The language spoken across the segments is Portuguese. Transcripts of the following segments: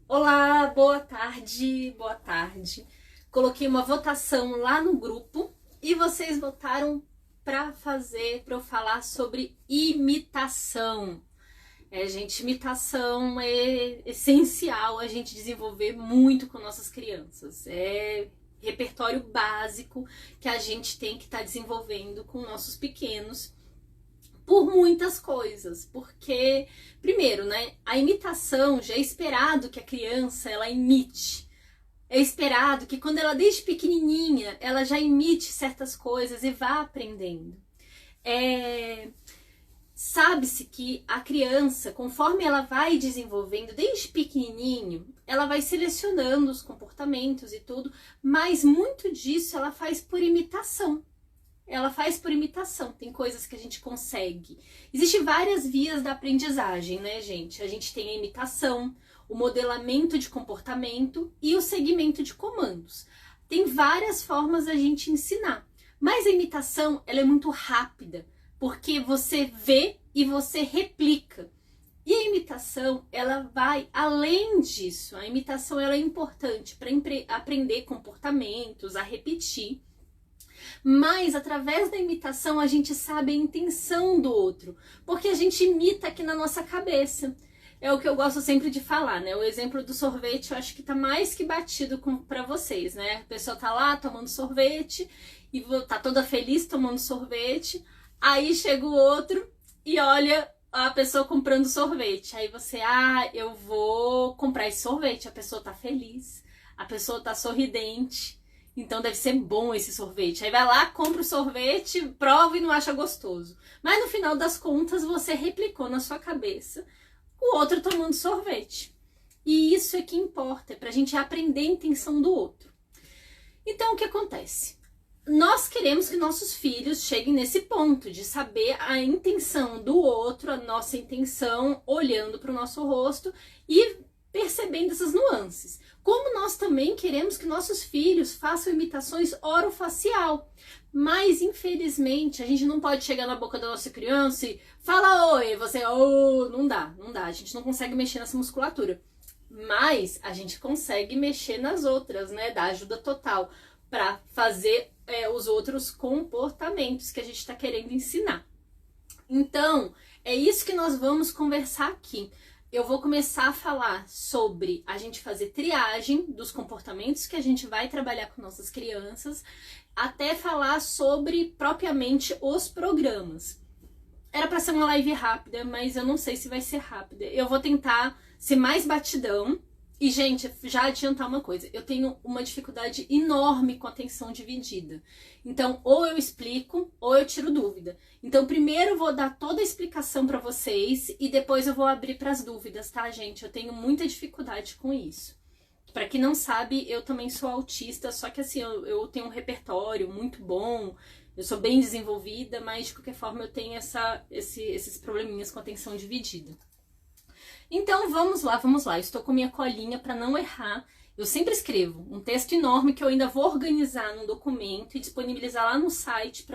Olá, boa tarde, boa tarde. Coloquei uma votação lá no grupo e vocês votaram para eu falar sobre imitação. Gente, imitação é essencial a gente desenvolver muito com nossas crianças. É repertório básico que a gente tem que estar desenvolvendo com nossos pequenos por muitas coisas, porque primeiro, né, a imitação já é esperado que a criança ela imite. É esperado que quando ela desde pequenininha, ela já imite certas coisas e vá aprendendo. Sabe-se que a criança, conforme ela vai desenvolvendo desde pequenininho, ela vai selecionando os comportamentos e tudo, mas muito disso ela faz por imitação. Ela faz por imitação, tem coisas que a gente consegue. Existem várias vias da aprendizagem, né, gente? A gente tem a imitação, o modelamento de comportamento e o segmento de comandos. Tem várias formas da gente ensinar, mas a imitação, ela é muito rápida, porque você vê e você replica. E a imitação, ela vai além disso. A imitação, ela é importante para aprender comportamentos, a repetir. Mas através da imitação a gente sabe a intenção do outro, porque a gente imita aqui na nossa cabeça. É o que eu gosto sempre de falar, né? O exemplo do sorvete eu acho que tá mais que batido para vocês, né? A pessoa tá lá tomando sorvete e tá toda feliz tomando sorvete, aí chega o outro e olha a pessoa comprando sorvete. Aí você, eu vou comprar esse sorvete. A pessoa tá feliz, a pessoa tá sorridente. Então deve ser bom esse sorvete. Aí vai lá, compra o sorvete, prova e não acha gostoso. Mas no final das contas você replicou na sua cabeça o outro tomando sorvete. E isso é que importa, é pra gente aprender a intenção do outro. Então o que acontece? Nós queremos que nossos filhos cheguem nesse ponto de saber a intenção do outro, a nossa intenção, olhando para o nosso rosto e percebendo essas nuances. Como nós também queremos que nossos filhos façam imitações orofacial. Mas, infelizmente, a gente não pode chegar na boca da nossa criança e fala oi, você, não dá. A gente não consegue mexer nessa musculatura. Mas a gente consegue mexer nas outras, né? Dá ajuda total para fazer os outros comportamentos que a gente está querendo ensinar. Então, é isso que nós vamos conversar aqui. Eu vou começar a falar sobre a gente fazer triagem dos comportamentos que a gente vai trabalhar com nossas crianças, até falar sobre propriamente os programas. Era para ser uma live rápida, mas eu não sei se vai ser rápida. Eu vou tentar ser mais batidão. E, gente, já adiantar uma coisa, eu tenho uma dificuldade enorme com atenção dividida. Então, ou eu explico, ou eu tiro dúvida. Então, primeiro eu vou dar toda a explicação para vocês e depois eu vou abrir para as dúvidas, tá, gente? Eu tenho muita dificuldade com isso. Para quem não sabe, eu também sou autista, só que assim, eu tenho um repertório muito bom, eu sou bem desenvolvida, mas de qualquer forma eu tenho esses probleminhas com atenção dividida. Então vamos lá, eu estou com minha colinha para não errar. Eu sempre escrevo um texto enorme que eu ainda vou organizar num documento e disponibilizar lá no site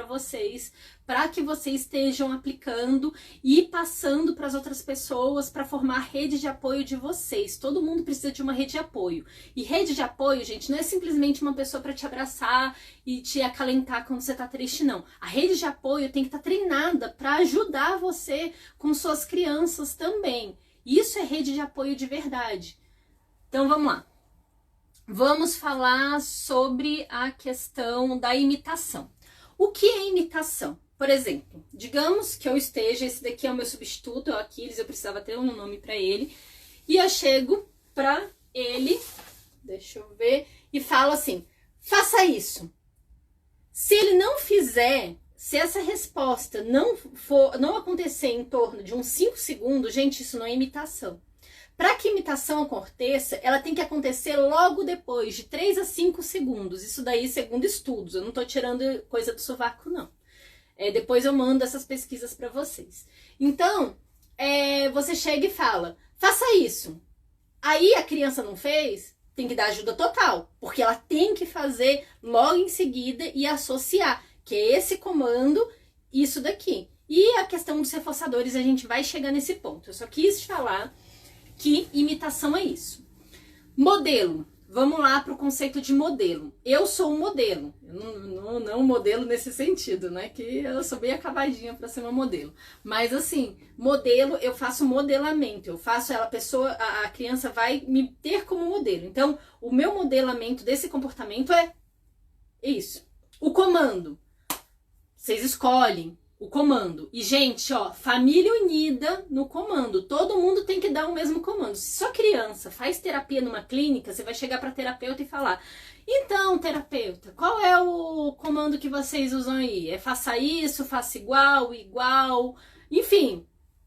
para que vocês estejam aplicando e passando para as outras pessoas para formar a rede de apoio de vocês. Todo mundo precisa de uma rede de apoio. E rede de apoio, gente, não é simplesmente uma pessoa para te abraçar e te acalentar quando você está triste, não. A rede de apoio tem que estar treinada para ajudar você com suas crianças também. Isso é rede de apoio de verdade. Então vamos lá. Vamos falar sobre a questão da imitação. O que é imitação? Por exemplo, digamos que eu esteja, esse daqui é o meu substituto, é o Aquiles, eu precisava ter um nome para ele, e eu chego para ele, deixa eu ver, e falo assim, faça isso. Se ele não fizer, se essa resposta não acontecer em torno de uns 5 segundos, gente, isso não é imitação. Para que imitação aconteça, ela tem que acontecer logo depois, de 3 a 5 segundos. Isso daí segundo estudos, eu não estou tirando coisa do sovaco, não. Depois eu mando essas pesquisas para vocês. Então, você chega e fala, faça isso. Aí a criança não fez, tem que dar ajuda total, porque ela tem que fazer logo em seguida e associar, que é esse comando, isso daqui. E a questão dos reforçadores, a gente vai chegar nesse ponto. Eu só quis falar que imitação é isso. Modelo. Vamos lá para o conceito de modelo. Eu sou um modelo. Eu não modelo nesse sentido, né? Que eu sou bem acabadinha para ser uma modelo. Mas assim, modelo, eu faço modelamento. Eu faço a criança vai me ter como modelo. Então, o meu modelamento desse comportamento é isso. O comando. Vocês escolhem o comando. E, gente, ó, família unida no comando. Todo mundo tem que dar o mesmo comando. Se sua criança faz terapia numa clínica, você vai chegar para terapeuta e falar: então, terapeuta, qual é o comando que vocês usam aí? É faça isso, faça igual, igual. Enfim,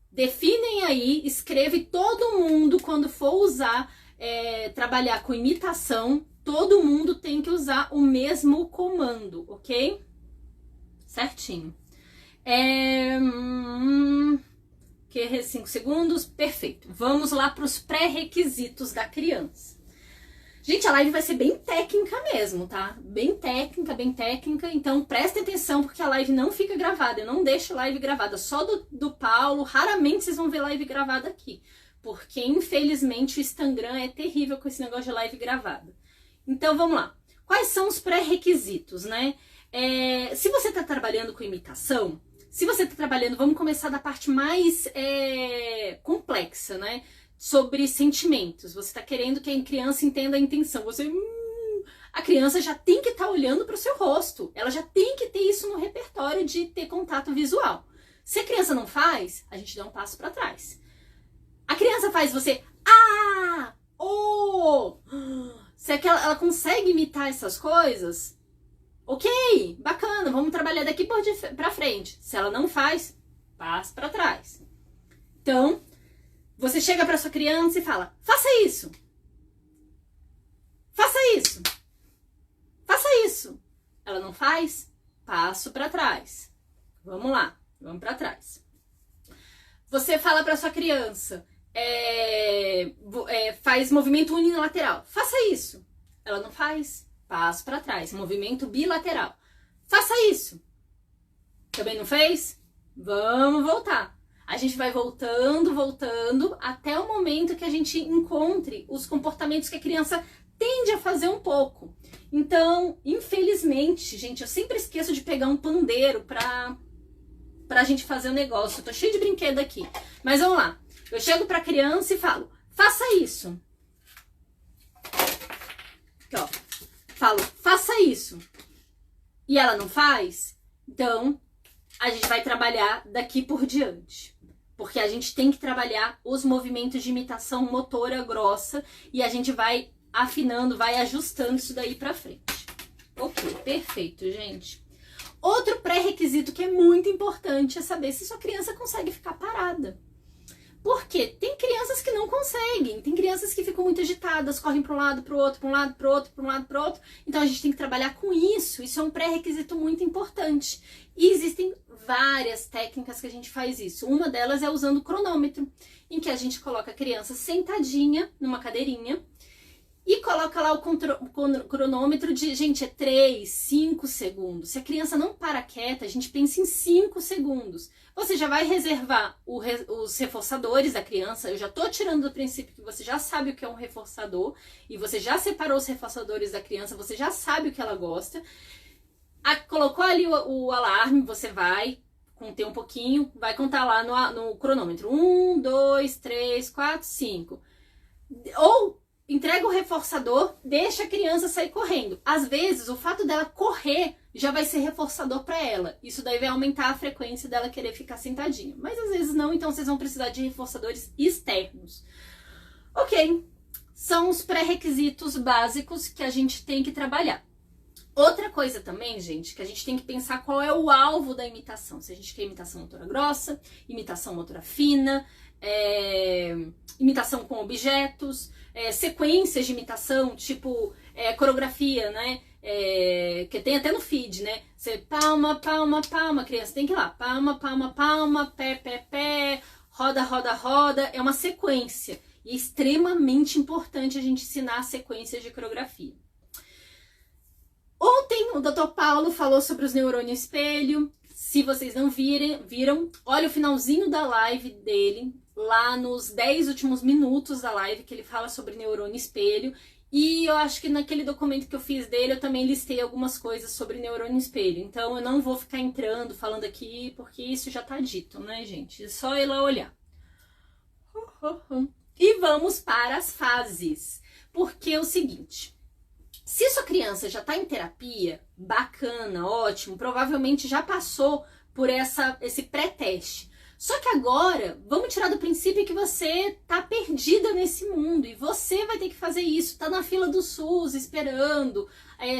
definem aí, escreve todo mundo quando for usar, trabalhar com imitação, todo mundo tem que usar o mesmo comando, ok? Certinho. 5 segundos, perfeito. Vamos lá para os pré-requisitos da criança. Gente, a live vai ser bem técnica mesmo, tá? Bem técnica, então prestem atenção porque a live não fica gravada, eu não deixo live gravada, só do Paulo, raramente vocês vão ver live gravada aqui, porque infelizmente o Instagram é terrível com esse negócio de live gravada. Então vamos lá, quais são os pré-requisitos, né? Se você está trabalhando com imitação, se você está trabalhando, vamos começar da parte mais complexa, né? Sobre sentimentos. Você está querendo que a criança entenda a intenção. A criança já tem que estar olhando para o seu rosto. Ela já tem que ter isso no repertório de ter contato visual. Se a criança não faz, a gente dá um passo para trás. A criança faz você... Se ela consegue imitar essas coisas... Ok, bacana, vamos trabalhar daqui pra frente. Se ela não faz, passa pra trás. Então, você chega pra sua criança e fala: faça isso. Faça isso. Faça isso. Ela não faz, passo pra trás. Vamos lá, vamos pra trás. Você fala pra sua criança, faz movimento unilateral. Faça isso. Ela não faz, passo para trás. Movimento bilateral. Faça isso. Também não fez? Vamos voltar. A gente vai voltando até o momento que a gente encontre os comportamentos que a criança tende a fazer um pouco. Então, infelizmente, gente, eu sempre esqueço de pegar um pandeiro pra gente fazer o negócio. Eu tô cheio de brinquedo aqui. Mas vamos lá. Eu chego pra criança e falo: faça isso. Aqui, ó. Falo: faça isso. E ela não faz? Então, a gente vai trabalhar daqui por diante. Porque a gente tem que trabalhar os movimentos de imitação motora grossa e a gente vai afinando, vai ajustando isso daí pra frente. Ok, perfeito, gente. Outro pré-requisito que é muito importante é saber se sua criança consegue ficar parada. Porque tem crianças que não conseguem, tem crianças que ficam muito agitadas, correm para um lado, para o outro, para um lado, para o outro, para um lado, para o outro. Então a gente tem que trabalhar com isso, isso é um pré-requisito muito importante. E existem várias técnicas que a gente faz isso. Uma delas é usando o cronômetro, em que a gente coloca a criança sentadinha numa cadeirinha e coloca lá o cronômetro de, gente, é 3, 5 segundos. Se a criança não para quieta, a gente pensa em 5 segundos. Você já vai reservar os reforçadores da criança. Eu já tô tirando do princípio que você já sabe o que é um reforçador e você já separou os reforçadores da criança, você já sabe o que ela gosta. Colocou ali o alarme, você vai conter um pouquinho, vai contar lá no cronômetro. 1, 2, 3, 4, 5. Ou entrega o reforçador, deixa a criança sair correndo. Às vezes, o fato dela correr já vai ser reforçador para ela. Isso daí vai aumentar a frequência dela querer ficar sentadinha. Mas às vezes não, então vocês vão precisar de reforçadores externos. Ok, são os pré-requisitos básicos que a gente tem que trabalhar. Outra coisa também, gente, que a gente tem que pensar qual é o alvo da imitação. Se a gente quer imitação motora grossa, imitação motora fina, imitação com objetos, sequências de imitação, tipo coreografia, né? Que tem até no feed, né? Você palma, palma, palma, criança tem que ir lá. Palma, palma, palma, pé, pé, pé, roda, roda, roda. É uma sequência. E é extremamente importante a gente ensinar sequências de coreografia. Ontem o Dr. Paulo falou sobre os neurônios espelho. Se vocês não viram, olha o finalzinho da live dele. lá nos 10 últimos minutos da live, que ele fala sobre neurônio espelho. E eu acho que naquele documento que eu fiz dele, eu também listei algumas coisas sobre neurônio espelho. Então eu não vou ficar entrando, falando aqui, porque isso já tá dito, né, gente? É só ir lá olhar. E vamos para as fases. Porque é o seguinte, se sua criança já tá em terapia, bacana, ótimo, provavelmente já passou por esse pré-teste. Só que agora, vamos tirar do princípio que você tá perdida nesse mundo e você vai ter que fazer isso, tá na fila do SUS esperando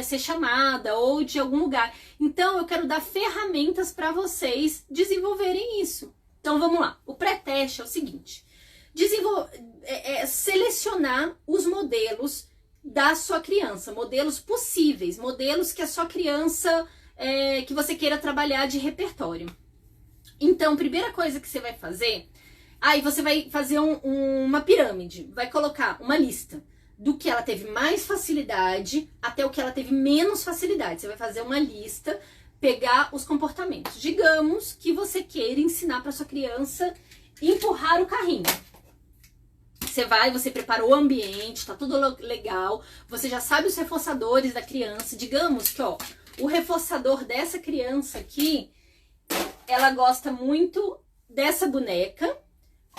ser chamada ou de algum lugar. Então eu quero dar ferramentas para vocês desenvolverem isso. Então vamos lá, o pré-teste é o seguinte, selecionar os modelos da sua criança, modelos possíveis, modelos que a sua criança, que você queira trabalhar de repertório. Então, primeira coisa que você vai fazer, aí você vai fazer uma pirâmide, vai colocar uma lista do que ela teve mais facilidade até o que ela teve menos facilidade. Você vai fazer uma lista, pegar os comportamentos. Digamos que você queira ensinar para sua criança empurrar o carrinho. Você preparou o ambiente, tá tudo legal, você já sabe os reforçadores da criança. Digamos que, ó, o reforçador dessa criança aqui, ela gosta muito dessa boneca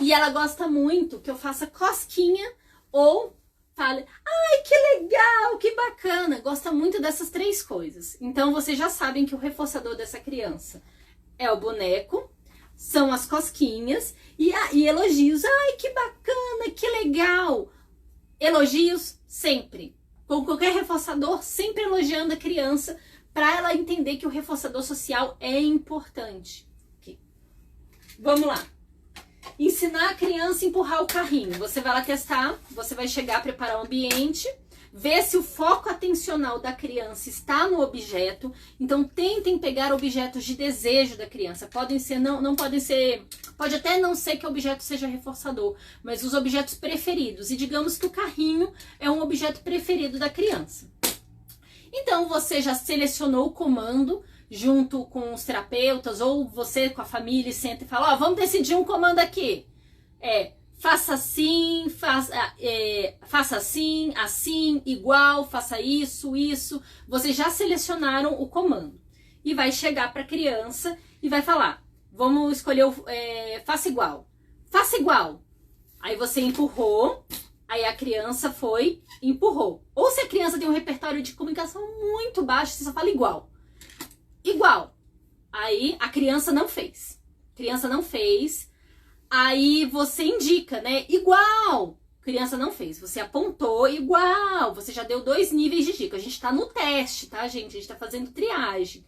e ela gosta muito que eu faça cosquinha ou fale, ai, que legal, que bacana. Gosta muito dessas três coisas. Então, vocês já sabem que o reforçador dessa criança é o boneco, são as cosquinhas e elogios. Ai, que bacana, que legal. Elogios sempre. Com qualquer reforçador, sempre elogiando a criança, para ela entender que o reforçador social é importante. Okay. Vamos lá. Ensinar a criança a empurrar o carrinho. Você vai lá testar, você vai chegar, preparar o ambiente, ver se o foco atencional da criança está no objeto. Então, tentem pegar objetos de desejo da criança. Podem ser, não podem ser... Pode até não ser que o objeto seja reforçador, mas os objetos preferidos. E digamos que o carrinho é um objeto preferido da criança. Então, você já selecionou o comando junto com os terapeutas ou você com a família senta e fala, ó, vamos decidir um comando aqui. Faça assim, faça assim, assim, igual, faça isso, isso. Vocês já selecionaram o comando. E vai chegar para a criança e vai falar, vamos escolher faça igual. Faça igual. Aí você empurrou. Aí a criança foi, empurrou. Ou se a criança tem um repertório de comunicação muito baixo, você só fala igual. Igual. Aí a criança não fez. Criança não fez. Aí você indica, né? Igual. Criança não fez. Você apontou igual. Você já deu 2 níveis de dica. A gente tá no teste, tá, gente? A gente tá fazendo triagem.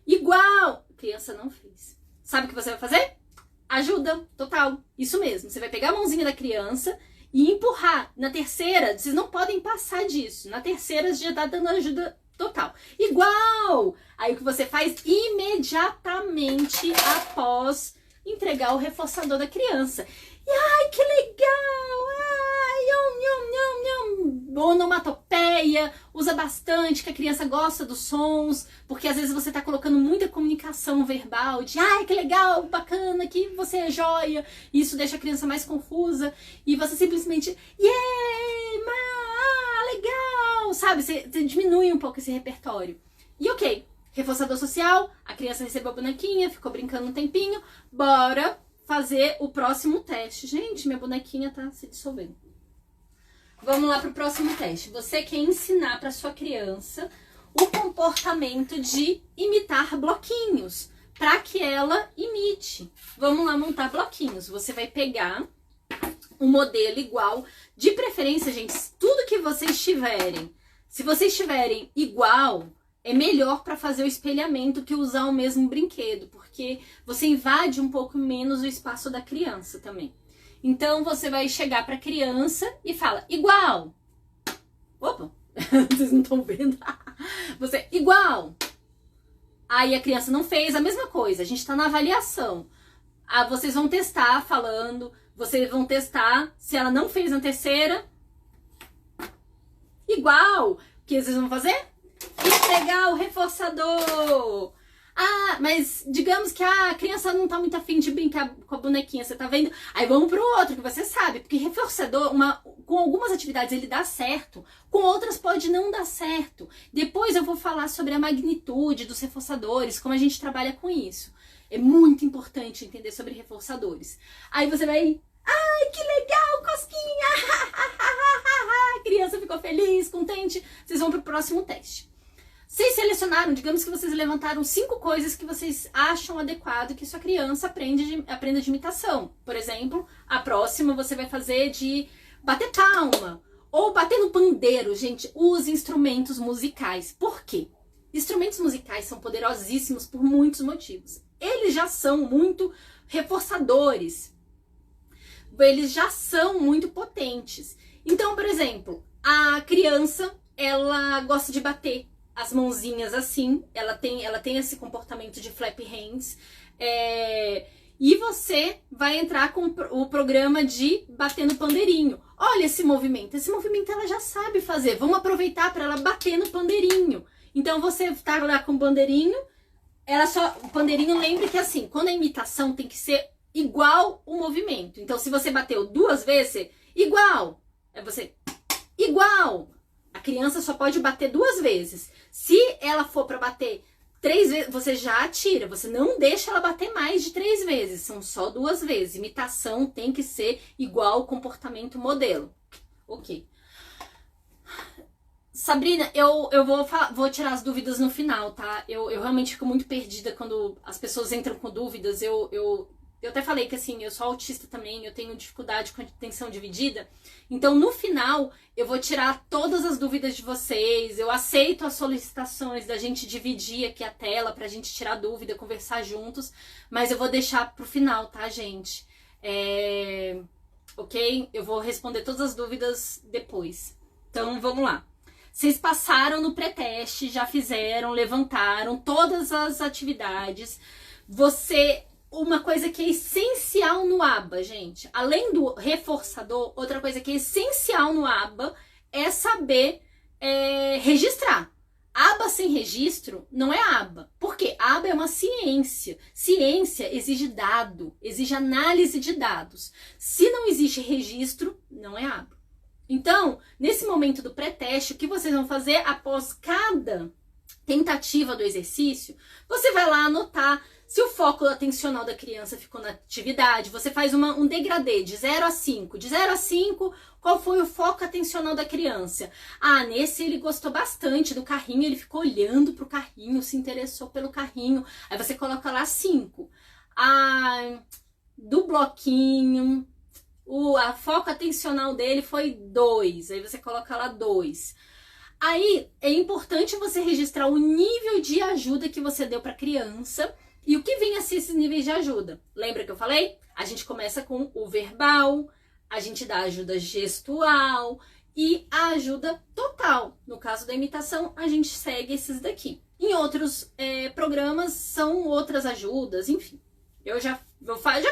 Igual. Criança não fez. Sabe o que você vai fazer? Ajuda total. Isso mesmo. Você vai pegar a mãozinha da criança e empurrar. Na terceira, vocês não podem passar disso. Na terceira, você já tá dando ajuda total. Igual! Aí o que você faz imediatamente após entregar o reforçador da criança. E ai, que legal! Ai, yum, yum, yum, yum. Onomatopeia, usa bastante, que a criança gosta dos sons, porque às vezes você tá colocando muita comunicação verbal de ai, que legal, bacana, que você é joia, e isso deixa a criança mais confusa, e você simplesmente, legal, sabe? Você diminui um pouco esse repertório. E ok, reforçador social, a criança recebeu a bonequinha, ficou brincando um tempinho, bora fazer o próximo teste. Gente, minha bonequinha tá se dissolvendo. Vamos lá pro próximo teste. Você quer ensinar para sua criança o comportamento de imitar bloquinhos, para que ela imite. Vamos lá montar bloquinhos. Você vai pegar um modelo igual, de preferência, gente, tudo que vocês tiverem. Se vocês tiverem igual, é melhor para fazer o espelhamento que usar o mesmo brinquedo, porque você invade um pouco menos o espaço da criança também. Então, você vai chegar para a criança e fala, igual. Opa, vocês não estão vendo? Você, igual. Aí a criança não fez a mesma coisa, a gente está na avaliação. Vocês vão testar falando, vocês vão testar se ela não fez na terceira. Igual. O que vocês vão fazer? Entregar o reforçador. Ah, mas digamos que a criança não tá muito afim de brincar com a bonequinha, você tá vendo? Aí vamos pro outro, que você sabe. Porque reforçador, com algumas atividades ele dá certo, com outras pode não dar certo. Depois eu vou falar sobre a magnitude dos reforçadores, como a gente trabalha com isso. É muito importante entender sobre reforçadores. Aí você vai... Ai, que legal, cosquinha! A criança ficou feliz, contente. Vocês vão pro próximo teste. Vocês selecionaram, digamos que vocês levantaram 5 coisas que vocês acham adequado que sua criança aprenda de imitação. Por exemplo, a próxima você vai fazer de bater palma ou bater no pandeiro. Gente, use instrumentos musicais. Por quê? Instrumentos musicais são poderosíssimos por muitos motivos. Eles já são muito reforçadores. Eles já são muito potentes. Então, por exemplo, a criança, ela gosta de bater as mãozinhas assim, ela tem esse comportamento de flap hands, e você vai entrar com o programa de bater no pandeirinho. Olha esse movimento ela já sabe fazer, vamos aproveitar para ela bater no pandeirinho. Então você tá lá com o pandeirinho, o pandeirinho, lembre que assim, quando a imitação tem que ser igual o movimento. Então se você bateu 2 vezes, igual, você igual. A criança só pode bater 2 vezes. Se ela for para bater 3 vezes, você já atira. Você não deixa ela bater mais de 3 vezes. São só 2 vezes. Imitação tem que ser igual ao comportamento modelo. Ok. Sabrina, eu vou tirar as dúvidas no final, tá? Eu realmente fico muito perdida quando as pessoas entram com dúvidas. Eu até falei que assim, eu sou autista também, eu tenho dificuldade com atenção dividida. Então, no final, eu vou tirar todas as dúvidas de vocês. Eu aceito as solicitações da gente dividir aqui a tela pra gente tirar dúvida, conversar juntos. Mas eu vou deixar pro final, tá, gente? Ok? Eu vou responder todas as dúvidas depois. Então, vamos lá. Vocês passaram no pré-teste, já fizeram, levantaram todas as atividades. Uma coisa que é essencial no ABA, gente, além do reforçador, outra coisa que é essencial no ABA é saber registrar. ABA sem registro não é ABA. Por quê? ABA é uma ciência. Ciência exige dado, exige análise de dados. Se não existe registro, não é ABA. Então, nesse momento do pré-teste, o que vocês vão fazer após cada tentativa do exercício, você vai lá anotar se o foco atencional da criança ficou na atividade. Você faz um degradê de 0 a 5. De 0 a 5, qual foi o foco atencional da criança? Ah, nesse ele gostou bastante do carrinho, ele ficou olhando pro carrinho, se interessou pelo carrinho. Aí você coloca lá 5. Ah, do bloquinho, a foco atencional dele foi 2. Aí você coloca lá 2. Aí é importante você registrar o nível de ajuda que você deu para a criança e o que vem a ser esses níveis de ajuda. Lembra que eu falei? A gente começa com o verbal, a gente dá ajuda gestual e a ajuda total. No caso da imitação, a gente segue esses daqui. Em outros programas são outras ajudas, enfim. Eu já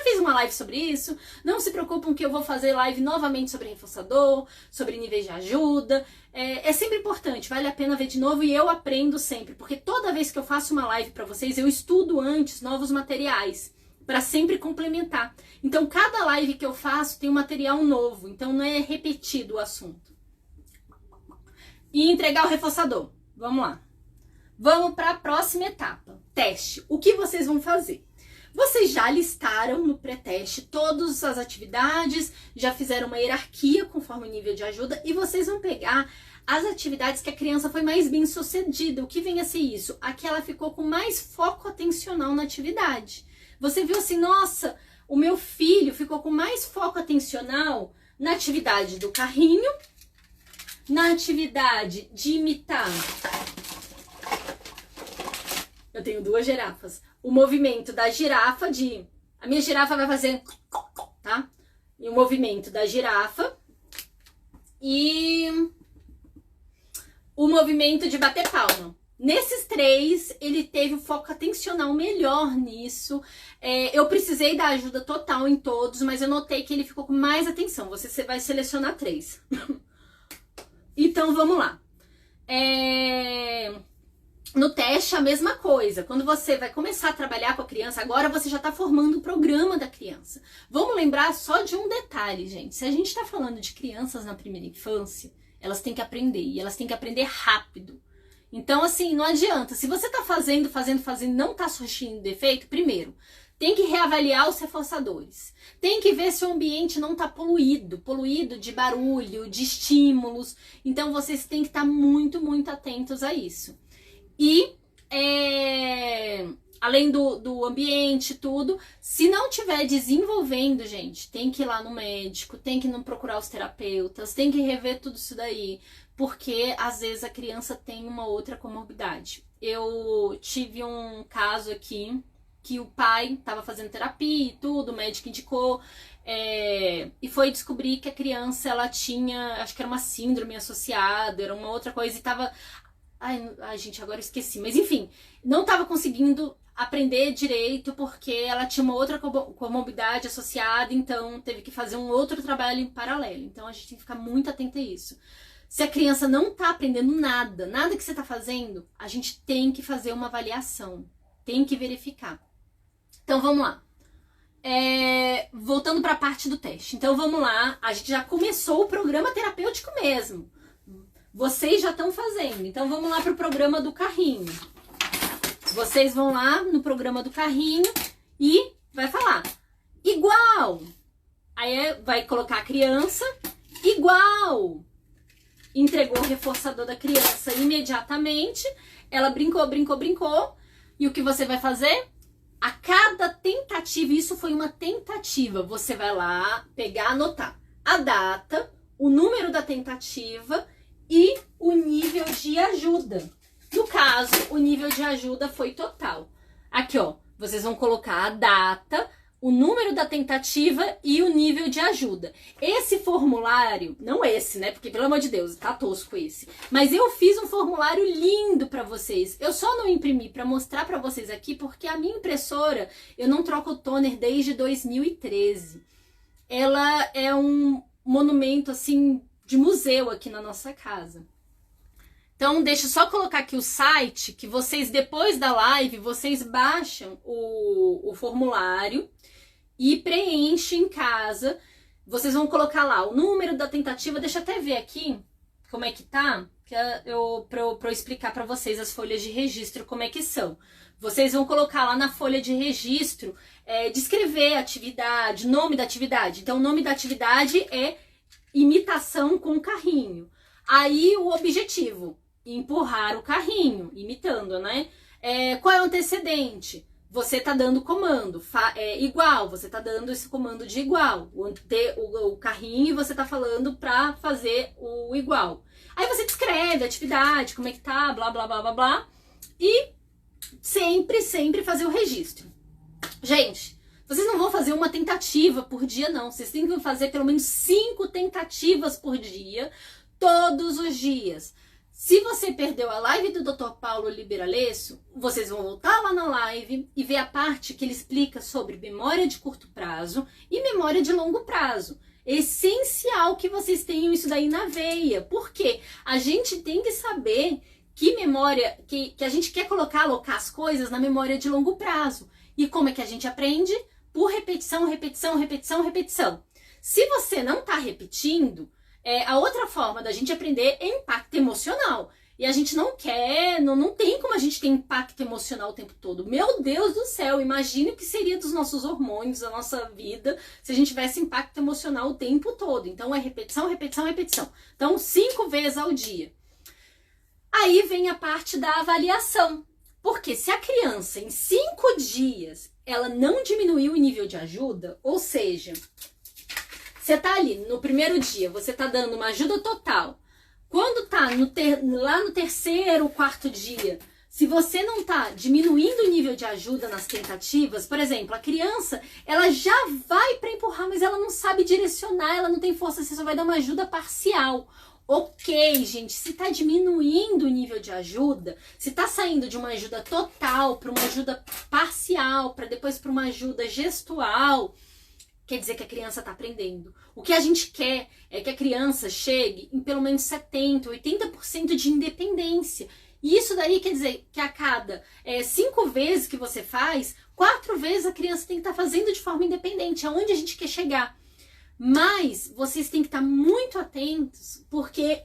fiz uma live sobre isso. Não se preocupem que eu vou fazer live novamente sobre reforçador, sobre níveis de ajuda. É sempre importante, vale a pena ver de novo e eu aprendo sempre. Porque toda vez que eu faço uma live para vocês, eu estudo antes novos materiais para sempre complementar. Então, cada live que eu faço tem um material novo. Então, não é repetido o assunto. E entregar o reforçador. Vamos lá. Vamos para a próxima etapa. Teste. O que vocês vão fazer? Vocês já listaram no pré-teste todas as atividades, já fizeram uma hierarquia conforme o nível de ajuda e vocês vão pegar as atividades que a criança foi mais bem sucedida. O que vem a ser isso? A que ela ficou com mais foco atencional na atividade. Você viu assim, nossa, o meu filho ficou com mais foco atencional na atividade do carrinho, na atividade de imitar. Eu tenho 2 girafas. O movimento da girafa a minha girafa vai fazer, tá? E o movimento da girafa e o movimento de bater palma. Nesses 3, ele teve o foco atencional melhor nisso. Eu precisei da ajuda total em todos, mas eu notei que ele ficou com mais atenção. Você vai selecionar 3. Então, vamos lá. No teste, a mesma coisa. Quando você vai começar a trabalhar com a criança, agora você já está formando o programa da criança. Vamos lembrar só de um detalhe, gente. Se a gente está falando de crianças na primeira infância, elas têm que aprender. E elas têm que aprender rápido. Então, assim, não adianta. Se você está fazendo, não está surgindo defeito, primeiro, tem que reavaliar os reforçadores. Tem que ver se o ambiente não está poluído de barulho, de estímulos. Então, vocês têm que estar muito, muito atentos a isso. E, além do ambiente, tudo, se não estiver desenvolvendo, gente, tem que ir lá no médico, tem que não procurar os terapeutas, tem que rever tudo isso daí, porque às vezes a criança tem uma outra comorbidade. Eu tive um caso aqui que o pai estava fazendo terapia e tudo, o médico indicou, e foi descobrir que a criança, ela tinha, acho que era uma síndrome associada, era uma outra coisa, e estava... Ai, gente, agora eu esqueci. Mas, enfim, não estava conseguindo aprender direito porque ela tinha uma outra comorbidade associada, então teve que fazer um outro trabalho em paralelo. Então, a gente tem que ficar muito atento a isso. Se a criança não está aprendendo nada que você está fazendo, a gente tem que fazer uma avaliação. Tem que verificar. Então, vamos lá. Voltando para a parte do teste. Então, vamos lá. A gente já começou o programa terapêutico mesmo. Vocês já estão fazendo. Então, vamos lá para o programa do carrinho. Vocês vão lá no programa do carrinho e vai falar igual. Aí vai colocar a criança igual. Entregou o reforçador da criança imediatamente. Ela brincou. E o que você vai fazer? A cada tentativa, isso foi uma tentativa, você vai lá pegar, anotar a data, o número da tentativa e o nível de ajuda. No caso, o nível de ajuda foi total. Aqui, ó, vocês vão colocar a data, o número da tentativa e o nível de ajuda. Esse formulário, não esse, né? Porque, pelo amor de Deus, tá tosco esse. Mas eu fiz um formulário lindo pra vocês. Eu só não imprimi pra mostrar pra vocês aqui, porque a minha impressora, eu não troco o toner desde 2013. Ela é um monumento, assim, de museu aqui na nossa casa. Então, deixa eu só colocar aqui o site, que vocês, depois da live, vocês baixam o formulário e preenchem em casa. Vocês vão colocar lá o número da tentativa. Deixa eu até ver aqui como é que tá, pra eu explicar para vocês as folhas de registro, como é que são. Vocês vão colocar lá na folha de registro, descrever a atividade, nome da atividade. Então, o nome da atividade é imitação com carrinho. Aí, o objetivo, empurrar o carrinho, imitando, né? Qual é o antecedente? Você tá dando comando, igual, você tá dando esse comando de igual. O carrinho e você tá falando pra fazer o igual. Aí você descreve a atividade, como é que tá, blá, blá, blá, blá, blá. E sempre fazer o registro. Gente, vocês não vão fazer uma tentativa por dia, não. Vocês têm que fazer pelo menos 5 tentativas por dia, todos os dias. Se você perdeu a live do Dr. Paulo Liberalesso, vocês vão voltar lá na live e ver a parte que ele explica sobre memória de curto prazo e memória de longo prazo. É essencial que vocês tenham isso daí na veia, porque a gente tem que saber que memória, que a gente quer alocar as coisas na memória de longo prazo. E como é que a gente aprende? Por repetição. Se você não está repetindo, a outra forma da gente aprender é impacto emocional. E a gente não quer, não tem como a gente ter impacto emocional o tempo todo. Meu Deus do céu, imagine o que seria dos nossos hormônios, da nossa vida, se a gente tivesse impacto emocional o tempo todo. Então é repetição. Então 5 vezes ao dia. Aí vem a parte da avaliação. Porque se a criança em 5 dias ela não diminuiu o nível de ajuda, ou seja, você tá ali no primeiro dia, você tá dando uma ajuda total. Quando tá lá no terceiro, quarto dia, se você não tá diminuindo o nível de ajuda nas tentativas, por exemplo, a criança, ela já vai para empurrar, mas ela não sabe direcionar, ela não tem força, você só vai dar uma ajuda parcial. Ok, gente, se tá diminuindo o nível de ajuda, se tá saindo de uma ajuda total para uma ajuda parcial, para depois para uma ajuda gestual, quer dizer que a criança está aprendendo. O que a gente quer é que a criança chegue em pelo menos 70%, 80% de independência. E isso daí quer dizer que a cada 5 vezes que você faz, 4 vezes a criança tem que estar fazendo de forma independente, aonde a gente quer chegar. Mas vocês têm que estar muito atentos, porque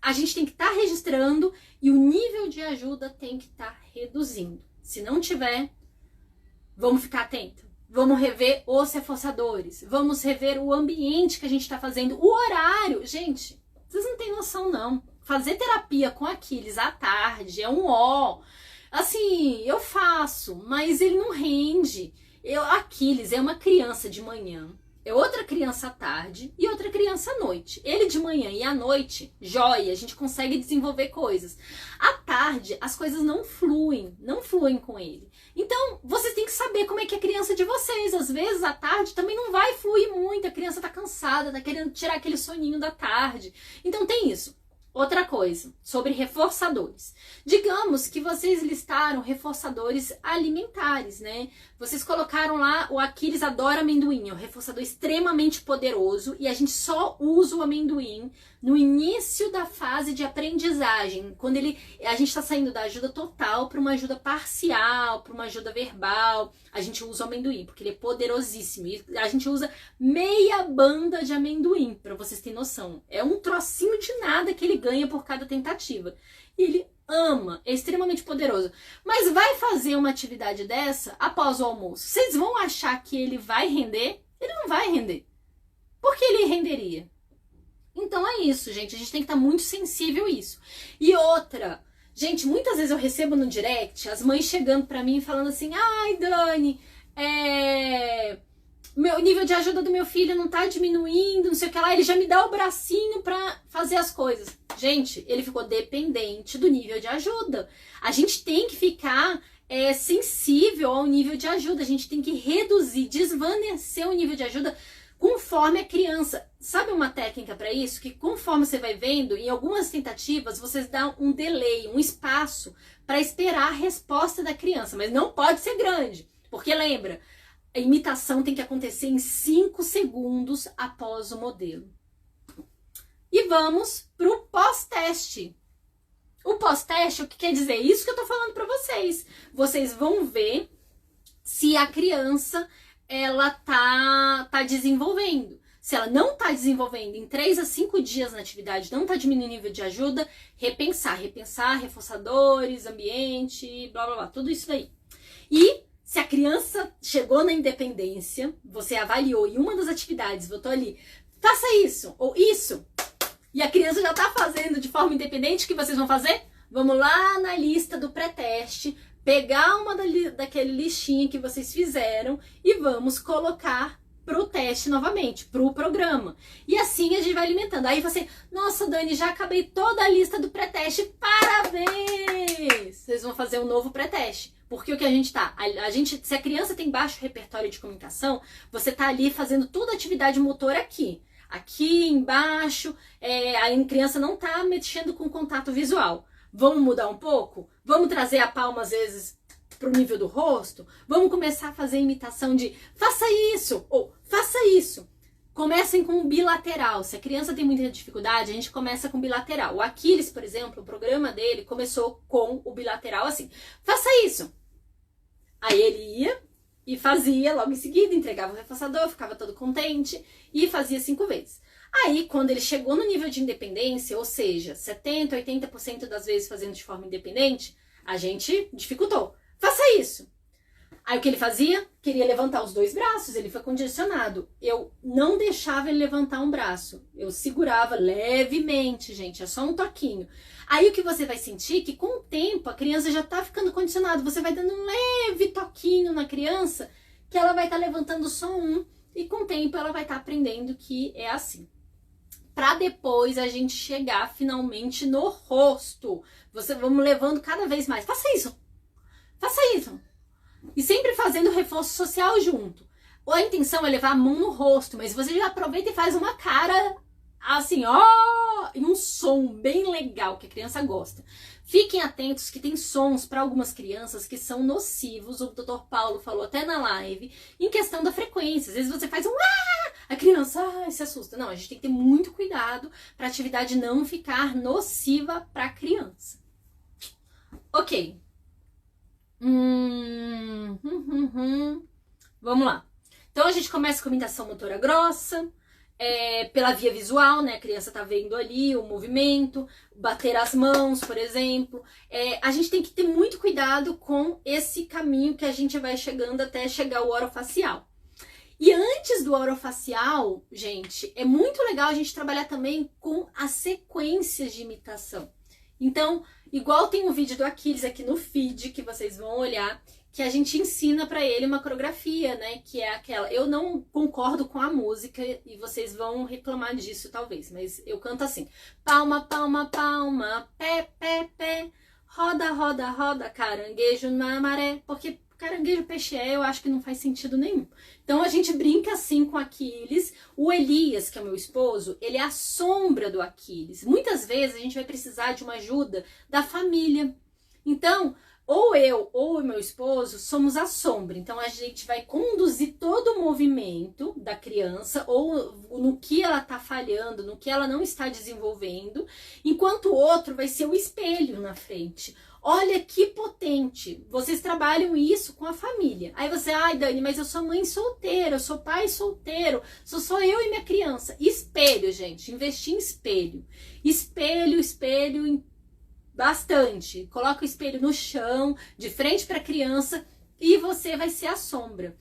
a gente tem que estar registrando e o nível de ajuda tem que estar reduzindo. Se não tiver, vamos ficar atentos. Vamos rever os reforçadores. Vamos rever o ambiente que a gente está fazendo. O horário. Gente, vocês não têm noção, não. Fazer terapia com Aquiles à tarde é um ó. Assim, eu faço, mas ele não rende. Aquiles é uma criança de manhã, é outra criança à tarde e outra criança à noite. Ele de manhã e à noite, joia, a gente consegue desenvolver coisas. À tarde, as coisas não fluem com ele. Então, vocês têm que saber como é que é a criança de vocês. Às vezes, à tarde também não vai fluir muito, a criança tá cansada, tá querendo tirar aquele soninho da tarde. Então, tem isso. Outra coisa, sobre reforçadores. Digamos que vocês listaram reforçadores alimentares, né? Vocês colocaram lá, o Aquiles adora amendoim, é um reforçador extremamente poderoso e a gente só usa o amendoim no início da fase de aprendizagem, quando a gente está saindo da ajuda total para uma ajuda parcial, para uma ajuda verbal, a gente usa o amendoim, porque ele é poderosíssimo. E a gente usa meia banda de amendoim, para vocês terem noção. É um trocinho de nada que ele ganha por cada tentativa. E ele ama, é extremamente poderoso. Mas vai fazer uma atividade dessa após o almoço. Vocês vão achar que ele vai render? Ele não vai render. Por que ele renderia? Então é isso, gente. A gente tem que estar muito sensível a isso. E outra, gente, muitas vezes eu recebo no direct as mães chegando pra mim e falando assim: ai, Dani, o nível de ajuda do meu filho não tá diminuindo, não sei o que lá, ele já me dá o bracinho pra fazer as coisas. Gente, ele ficou dependente do nível de ajuda. A gente tem que ficar sensível ao nível de ajuda, a gente tem que reduzir, desvanecer o nível de ajuda conforme a criança. Sabe uma técnica para isso? Que conforme você vai vendo, em algumas tentativas, vocês dão um delay, um espaço para esperar a resposta da criança, mas não pode ser grande, porque lembra, a imitação tem que acontecer em 5 segundos após o modelo. E vamos para o pós-teste. O pós-teste, o que quer dizer? Isso que eu tô falando para vocês. Vocês vão ver se a criança ela tá desenvolvendo. Se ela não tá desenvolvendo em 3 a 5 dias na atividade, não tá diminuindo o nível de ajuda, repensar, reforçadores, ambiente, blá blá blá, tudo isso daí. E se a criança chegou na independência, você avaliou e uma das atividades, botou ali, faça isso ou isso, e a criança já tá fazendo de forma independente, o que vocês vão fazer? Vamos lá na lista do pré-teste, pegar uma daquele listinha que vocês fizeram e vamos colocar pro teste novamente, pro programa. E assim a gente vai alimentando. Aí você, nossa, Dani, já acabei toda a lista do pré-teste, parabéns! Vocês vão fazer um novo pré-teste. Porque o que a gente tá, se a criança tem baixo repertório de comunicação, você tá ali fazendo toda a atividade motor aqui. Aqui embaixo, a criança não tá mexendo com contato visual. Vamos mudar um pouco? Vamos trazer a palma às vezes pro nível do rosto? Vamos começar a fazer imitação de faça isso ou faça isso. Comecem com o bilateral. Se a criança tem muita dificuldade, a gente começa com bilateral. O Aquiles, por exemplo, o programa dele começou com o bilateral assim. Faça isso. Aí ele ia e fazia logo em seguida, entregava o reforçador, ficava todo contente e fazia 5 vezes. Aí, quando ele chegou no nível de independência, ou seja, 70%, 80% das vezes fazendo de forma independente, a gente dificultou. Faça isso. Aí o que ele fazia? Queria levantar os 2 braços, ele foi condicionado. Eu não deixava ele levantar um braço. Eu segurava levemente, gente, é só um toquinho. Aí o que você vai sentir é que com o tempo a criança já tá ficando condicionada. Você vai dando um leve toquinho na criança que ela vai estar levantando só um e com o tempo ela vai estar aprendendo que é assim. Para depois a gente chegar finalmente no rosto. Vamos levando cada vez mais. Faça isso. Faça isso. E sempre fazendo reforço social junto. Ou a intenção é levar a mão no rosto, mas você já aproveita e faz uma cara assim, ó, e um som bem legal que a criança gosta. Fiquem atentos que tem sons para algumas crianças que são nocivos. O Dr. Paulo falou até na live, em questão da frequência. Às vezes você faz um a criança se assusta. Não, a gente tem que ter muito cuidado para a atividade não ficar nociva para a criança. Ok. Vamos lá. Então a gente começa com imitação motora grossa, pela via visual, né? A criança tá vendo ali o movimento, bater as mãos, por exemplo. A gente tem que ter muito cuidado com esse caminho que a gente vai chegando até chegar ao orofacial. E antes do orofacial, gente, é muito legal a gente trabalhar também com as sequências de imitação. Então, igual tem um vídeo do Aquiles aqui no feed que vocês vão olhar, que a gente ensina pra ele uma coreografia, né? Que é aquela... Eu não concordo com a música e vocês vão reclamar disso talvez, mas eu canto assim. Palma, palma, palma, pé, pé, pé, roda, roda, roda, caranguejo na maré. Porque caranguejo, peixe eu acho que não faz sentido nenhum. Então a gente brinca assim com Aquiles. O Elias, que é o meu esposo, ele é a sombra do Aquiles. Muitas vezes a gente vai precisar de uma ajuda da família. Então, ou eu ou o meu esposo somos a sombra. Então a gente vai conduzir todo o movimento da criança, ou no que ela está falhando, no que ela não está desenvolvendo, enquanto o outro vai ser o espelho na frente. Olha que potente, vocês trabalham isso com a família. Aí você, ai Dani, mas eu sou mãe solteira, eu sou pai solteiro, sou só eu e minha criança. Espelho, gente, investir em espelho. Espelho, espelho, bastante. Coloca o espelho no chão, de frente para a criança, e você vai ser a sombra.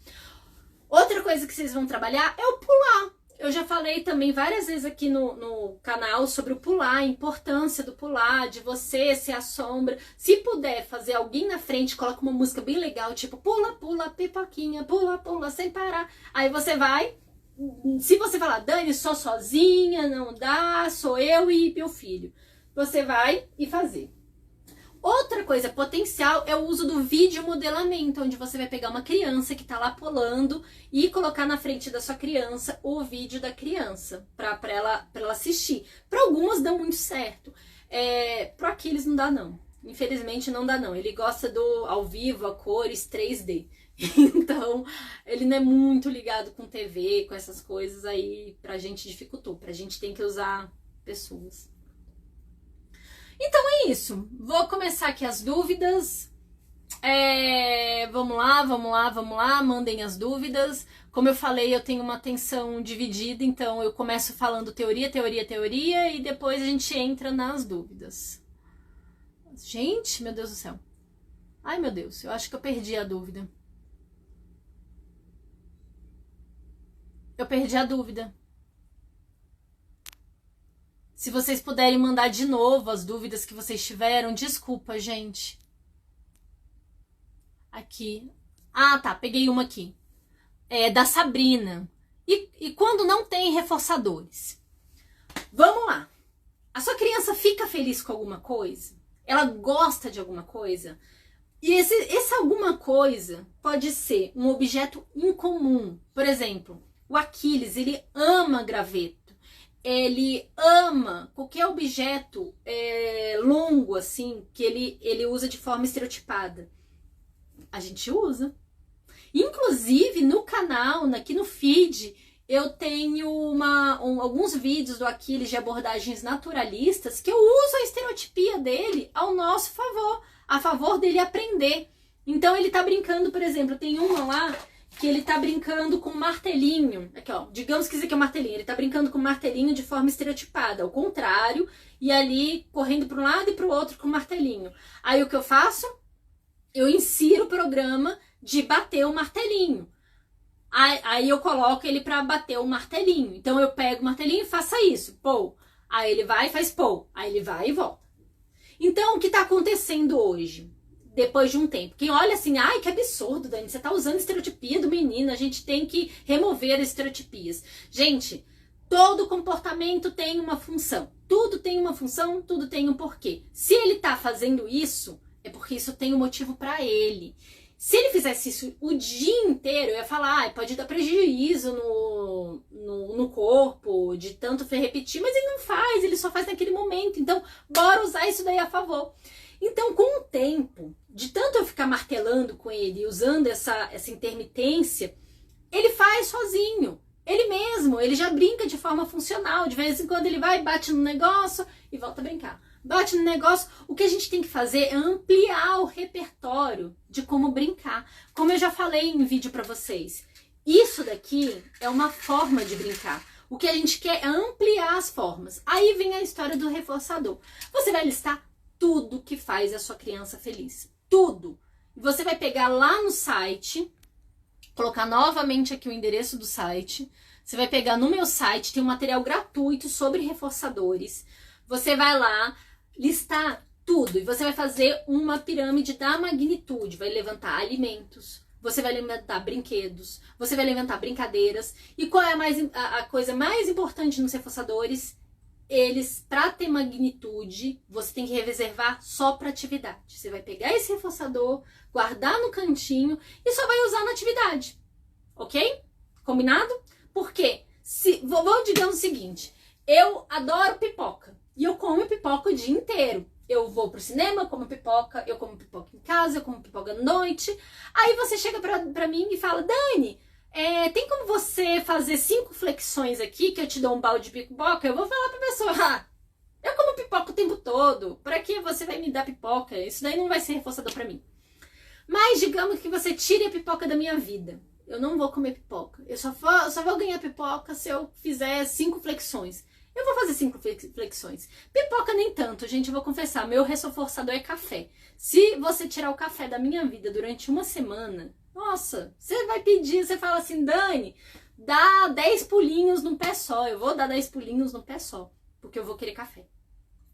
Outra coisa que vocês vão trabalhar é o pular. Eu já falei também várias vezes aqui no canal sobre o pular, a importância do pular, de você ser a sombra. Se puder fazer alguém na frente, coloca uma música bem legal, tipo pula, pula, pipoquinha, pula, pula, sem parar. Aí você vai, se você falar, Dani, sou sozinha, não dá, sou eu e meu filho. Você vai e fazer. Outra coisa potencial é o uso do vídeo modelamento, onde você vai pegar uma criança que está lá pulando e colocar na frente da sua criança o vídeo da criança, para ela assistir. Para algumas dão muito certo, para Aquiles não dá não, infelizmente não dá não, ele gosta do ao vivo, a cores, 3D. Então, ele não é muito ligado com TV, com essas coisas aí, pra gente dificultou, pra gente tem que usar pessoas. Então é isso, vou começar aqui as dúvidas, vamos lá, mandem as dúvidas. Como eu falei, eu tenho uma atenção dividida, então eu começo falando teoria, teoria, teoria, e depois a gente entra nas dúvidas. Gente, meu Deus do céu. Ai, meu Deus, eu acho que eu perdi a dúvida. Eu perdi a dúvida. Se vocês puderem mandar de novo as dúvidas que vocês tiveram, desculpa, gente. Aqui. Ah, tá, peguei uma aqui. Da Sabrina. E quando não tem reforçadores? Vamos lá. A sua criança fica feliz com alguma coisa? Ela gosta de alguma coisa? E esse alguma coisa pode ser um objeto incomum. Por exemplo, o Aquiles, ele ama graveto. Ele ama qualquer objeto longo, assim, que ele usa de forma estereotipada. A gente usa. Inclusive, no canal, aqui no feed, eu tenho alguns vídeos do Aquiles de abordagens naturalistas que eu uso a estereotipia dele ao nosso favor, a favor dele aprender. Então, ele tá brincando, por exemplo, tem uma lá que ele tá brincando com um martelinho. Aqui, ó, digamos que isso aqui é um martelinho. Ele tá brincando com um martelinho de forma estereotipada, ao contrário, e ali correndo para um lado e para o outro com o martelinho. Aí o que eu faço? Eu insiro o programa de bater o martelinho. Aí eu coloco ele para bater o martelinho. Então eu pego o martelinho e faço isso, pô. Aí ele vai e faz pô. Aí ele vai e volta. Então o que tá acontecendo hoje? Depois de um tempo. Quem olha assim, ai, que absurdo, Dani, você tá usando estereotipia do menino, a gente tem que remover as estereotipias. Gente, todo comportamento tem uma função. Tudo tem uma função, tudo tem um porquê. Se ele tá fazendo isso, é porque isso tem um motivo pra ele. Se ele fizesse isso o dia inteiro, eu ia falar, ai, pode dar prejuízo no corpo, de tanto repetir, mas ele não faz, ele só faz naquele momento. Então, bora usar isso daí a favor. Então, com o tempo, de tanto eu ficar martelando com ele e usando essa intermitência, ele faz sozinho. Ele mesmo, ele já brinca de forma funcional. De vez em quando ele vai, bate no negócio e volta a brincar. bate no negócio. O que a gente tem que fazer é ampliar o repertório de como brincar. Como eu já falei em vídeo pra vocês, isso daqui é uma forma de brincar. O que a gente quer é ampliar as formas. Aí vem a história do reforçador. Você vai listar tudo que faz a sua criança feliz. Tudo. Você vai pegar lá no site, colocar novamente aqui o endereço do site. Você vai pegar no meu site, tem um material gratuito sobre reforçadores. Você vai lá, listar tudo. E você vai fazer uma pirâmide da magnitude. Vai levantar alimentos. Você vai levantar brinquedos, você vai levantar brincadeiras. E qual é a coisa mais importante nos reforçadores? Eles, para ter magnitude, você tem que reservar só para atividade. Você vai pegar esse reforçador, guardar no cantinho e só vai usar na atividade. Ok? Combinado? Porque, digamos o seguinte, eu adoro pipoca e eu como pipoca o dia inteiro. Eu vou pro cinema, eu como pipoca em casa, eu como pipoca à noite. Aí você chega pra mim e fala, Dani, tem como você fazer 5 flexões aqui, que eu te dou um balde de pipoca? Eu vou falar pra pessoa, eu como pipoca o tempo todo, pra que você vai me dar pipoca? Isso daí não vai ser reforçador pra mim. Mas digamos que você tire a pipoca da minha vida. Eu não vou comer pipoca. Eu só vou ganhar pipoca se eu fizer 5 flexões. Eu vou fazer 5 flexões. Pipoca nem tanto, gente, eu vou confessar. Meu reforçador é café. Se você tirar o café da minha vida durante uma semana, nossa, você vai pedir, você fala assim, Dani, dá 10 pulinhos num pé só. Eu vou dar 10 pulinhos num pé só, porque eu vou querer café.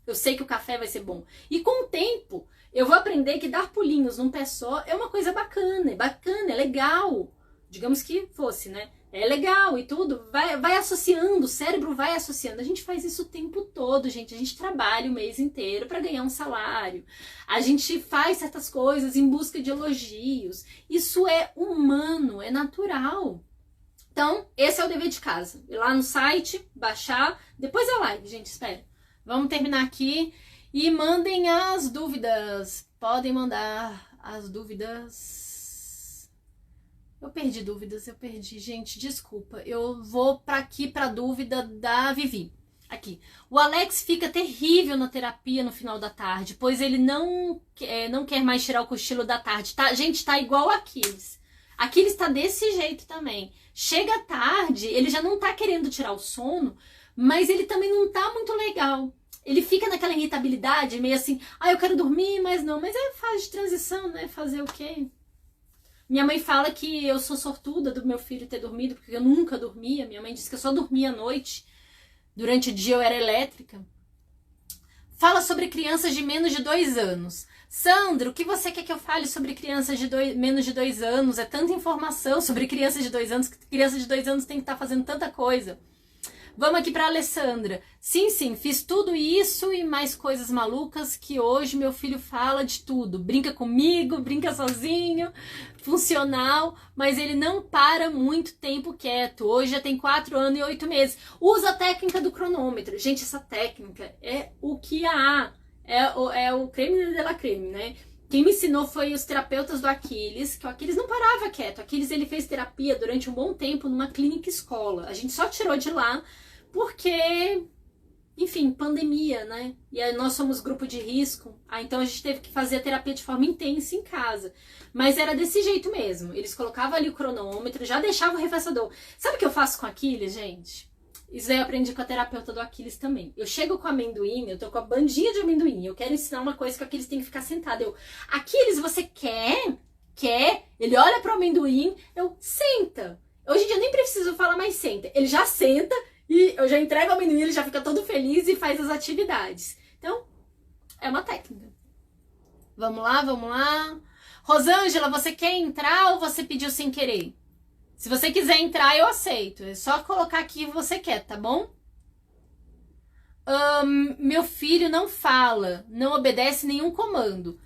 Eu sei que o café vai ser bom. E com o tempo, eu vou aprender que dar pulinhos num pé só é uma coisa bacana, é legal. Digamos que fosse, né? É legal e tudo, vai associando, o cérebro vai associando. A gente faz isso o tempo todo, gente. A gente trabalha o mês inteiro para ganhar um salário. A gente faz certas coisas em busca de elogios. Isso é humano, é natural. Então, esse é o dever de casa. Ir lá no site, baixar, depois a live, gente, espera. Vamos terminar aqui e mandem as dúvidas. Podem mandar as dúvidas. Eu perdi dúvidas, gente, desculpa. Eu vou aqui pra dúvida da Vivi. Aqui. O Alex fica terrível na terapia no final da tarde, pois ele não quer mais tirar o cochilo da tarde. Tá? Gente, tá igual a Aquiles. Aquiles tá desse jeito também. Chega tarde, ele já não tá querendo tirar o sono, mas ele também não tá muito legal. Ele fica naquela irritabilidade, meio assim, eu quero dormir, mas não. Mas é fase de transição, né? Fazer o quê? Minha mãe fala que eu sou sortuda do meu filho ter dormido, porque eu nunca dormia. Minha mãe disse que eu só dormia à noite. Durante o dia eu era elétrica. Fala sobre crianças de menos de 2 anos. Sandro, o que você quer que eu fale sobre crianças de menos de 2 anos? É tanta informação sobre crianças de 2 anos, que criança de 2 anos tem que estar fazendo tanta coisa. Vamos aqui para Alessandra. Sim, fiz tudo isso e mais coisas malucas que hoje meu filho fala de tudo. Brinca comigo, brinca sozinho, funcional, mas ele não para muito tempo quieto. Hoje já tem 4 anos e 8 meses. Usa a técnica do cronômetro. Gente, essa técnica é o que há. É o creme de la creme, né? Quem me ensinou foi os terapeutas do Aquiles, que o Aquiles não parava quieto. O Aquiles, ele fez terapia durante um bom tempo numa clínica escola. A gente só tirou de lá porque, enfim, pandemia, né? E aí nós somos grupo de risco, então a gente teve que fazer a terapia de forma intensa em casa. Mas era desse jeito mesmo. Eles colocavam ali o cronômetro, já deixavam o reforçador. Sabe o que eu faço com o Aquiles, gente? Isso aí eu aprendi com a terapeuta do Aquiles também. Eu chego com amendoim, eu tô com a bandinha de amendoim, eu quero ensinar uma coisa que o Aquiles tem que ficar sentado. Aquiles, você quer? Quer? Ele olha pro amendoim, senta. Hoje em dia eu nem preciso falar mais senta. Ele já senta e eu já entrego o amendoim, ele já fica todo feliz e faz as atividades. Então, é uma técnica. Vamos lá. Rosângela, você quer entrar ou você pediu sem querer? Se você quiser entrar, eu aceito. É só colocar aqui o que você quer, tá bom? Meu filho não fala, não obedece nenhum comando.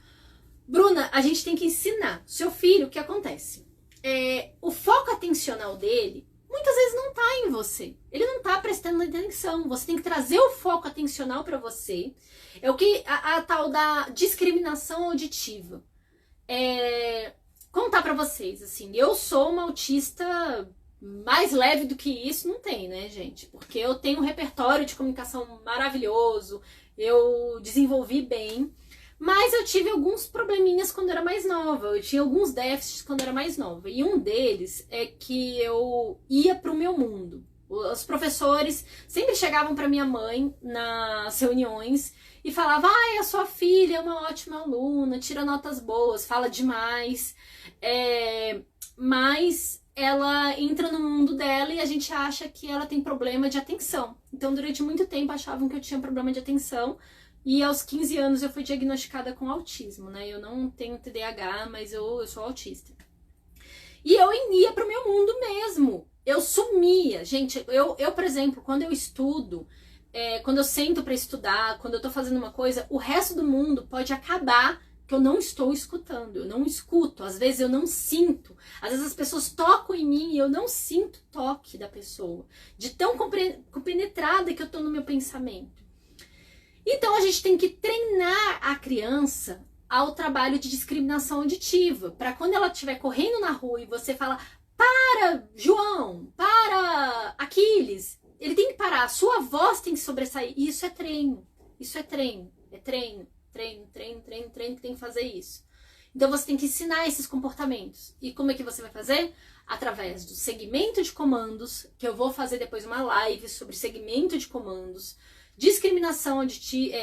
Bruna, a gente tem que ensinar. Seu filho, o que acontece? O foco atencional dele, muitas vezes não tá em você. Ele não tá prestando atenção. Você tem que trazer o foco atencional para você. É o que a tal da discriminação auditiva. Contar pra vocês, assim, eu sou uma autista Mais leve do que isso não tem, né, gente? Porque eu tenho um repertório de comunicação maravilhoso, eu desenvolvi bem, mas eu tive alguns probleminhas quando eu era mais nova, eu tinha alguns déficits quando eu era mais nova. E um deles é que eu ia pro meu mundo. Os professores sempre chegavam para minha mãe nas reuniões e falavam: a sua filha é uma ótima aluna, tira notas boas, fala demais, mas ela entra no mundo dela e a gente acha que ela tem problema de atenção. Então, durante muito tempo, achavam que eu tinha problema de atenção. E aos 15 anos eu fui diagnosticada com autismo, né? Eu não tenho TDAH, mas eu sou autista. E eu ia pro meu mundo mesmo. Eu sumia. Gente, eu por exemplo, quando eu estudo, quando eu sento para estudar, quando eu tô fazendo uma coisa, o resto do mundo pode acabar que eu não estou escutando, eu não escuto, às vezes eu não sinto, às vezes as pessoas tocam em mim e eu não sinto o toque da pessoa, de tão compenetrada que eu tô no meu pensamento. Então a gente tem que treinar a criança ao trabalho de discriminação auditiva, para quando ela estiver correndo na rua e você fala: para, João, para, Aquiles, ele tem que parar, a sua voz tem que sobressair. E isso é treino, isso é treino, treino, que tem que fazer isso. Então você tem que ensinar esses comportamentos. E como é que você vai fazer? Através do segmento de comandos, que eu vou fazer depois uma live sobre segmento de comandos, discriminação auditiva,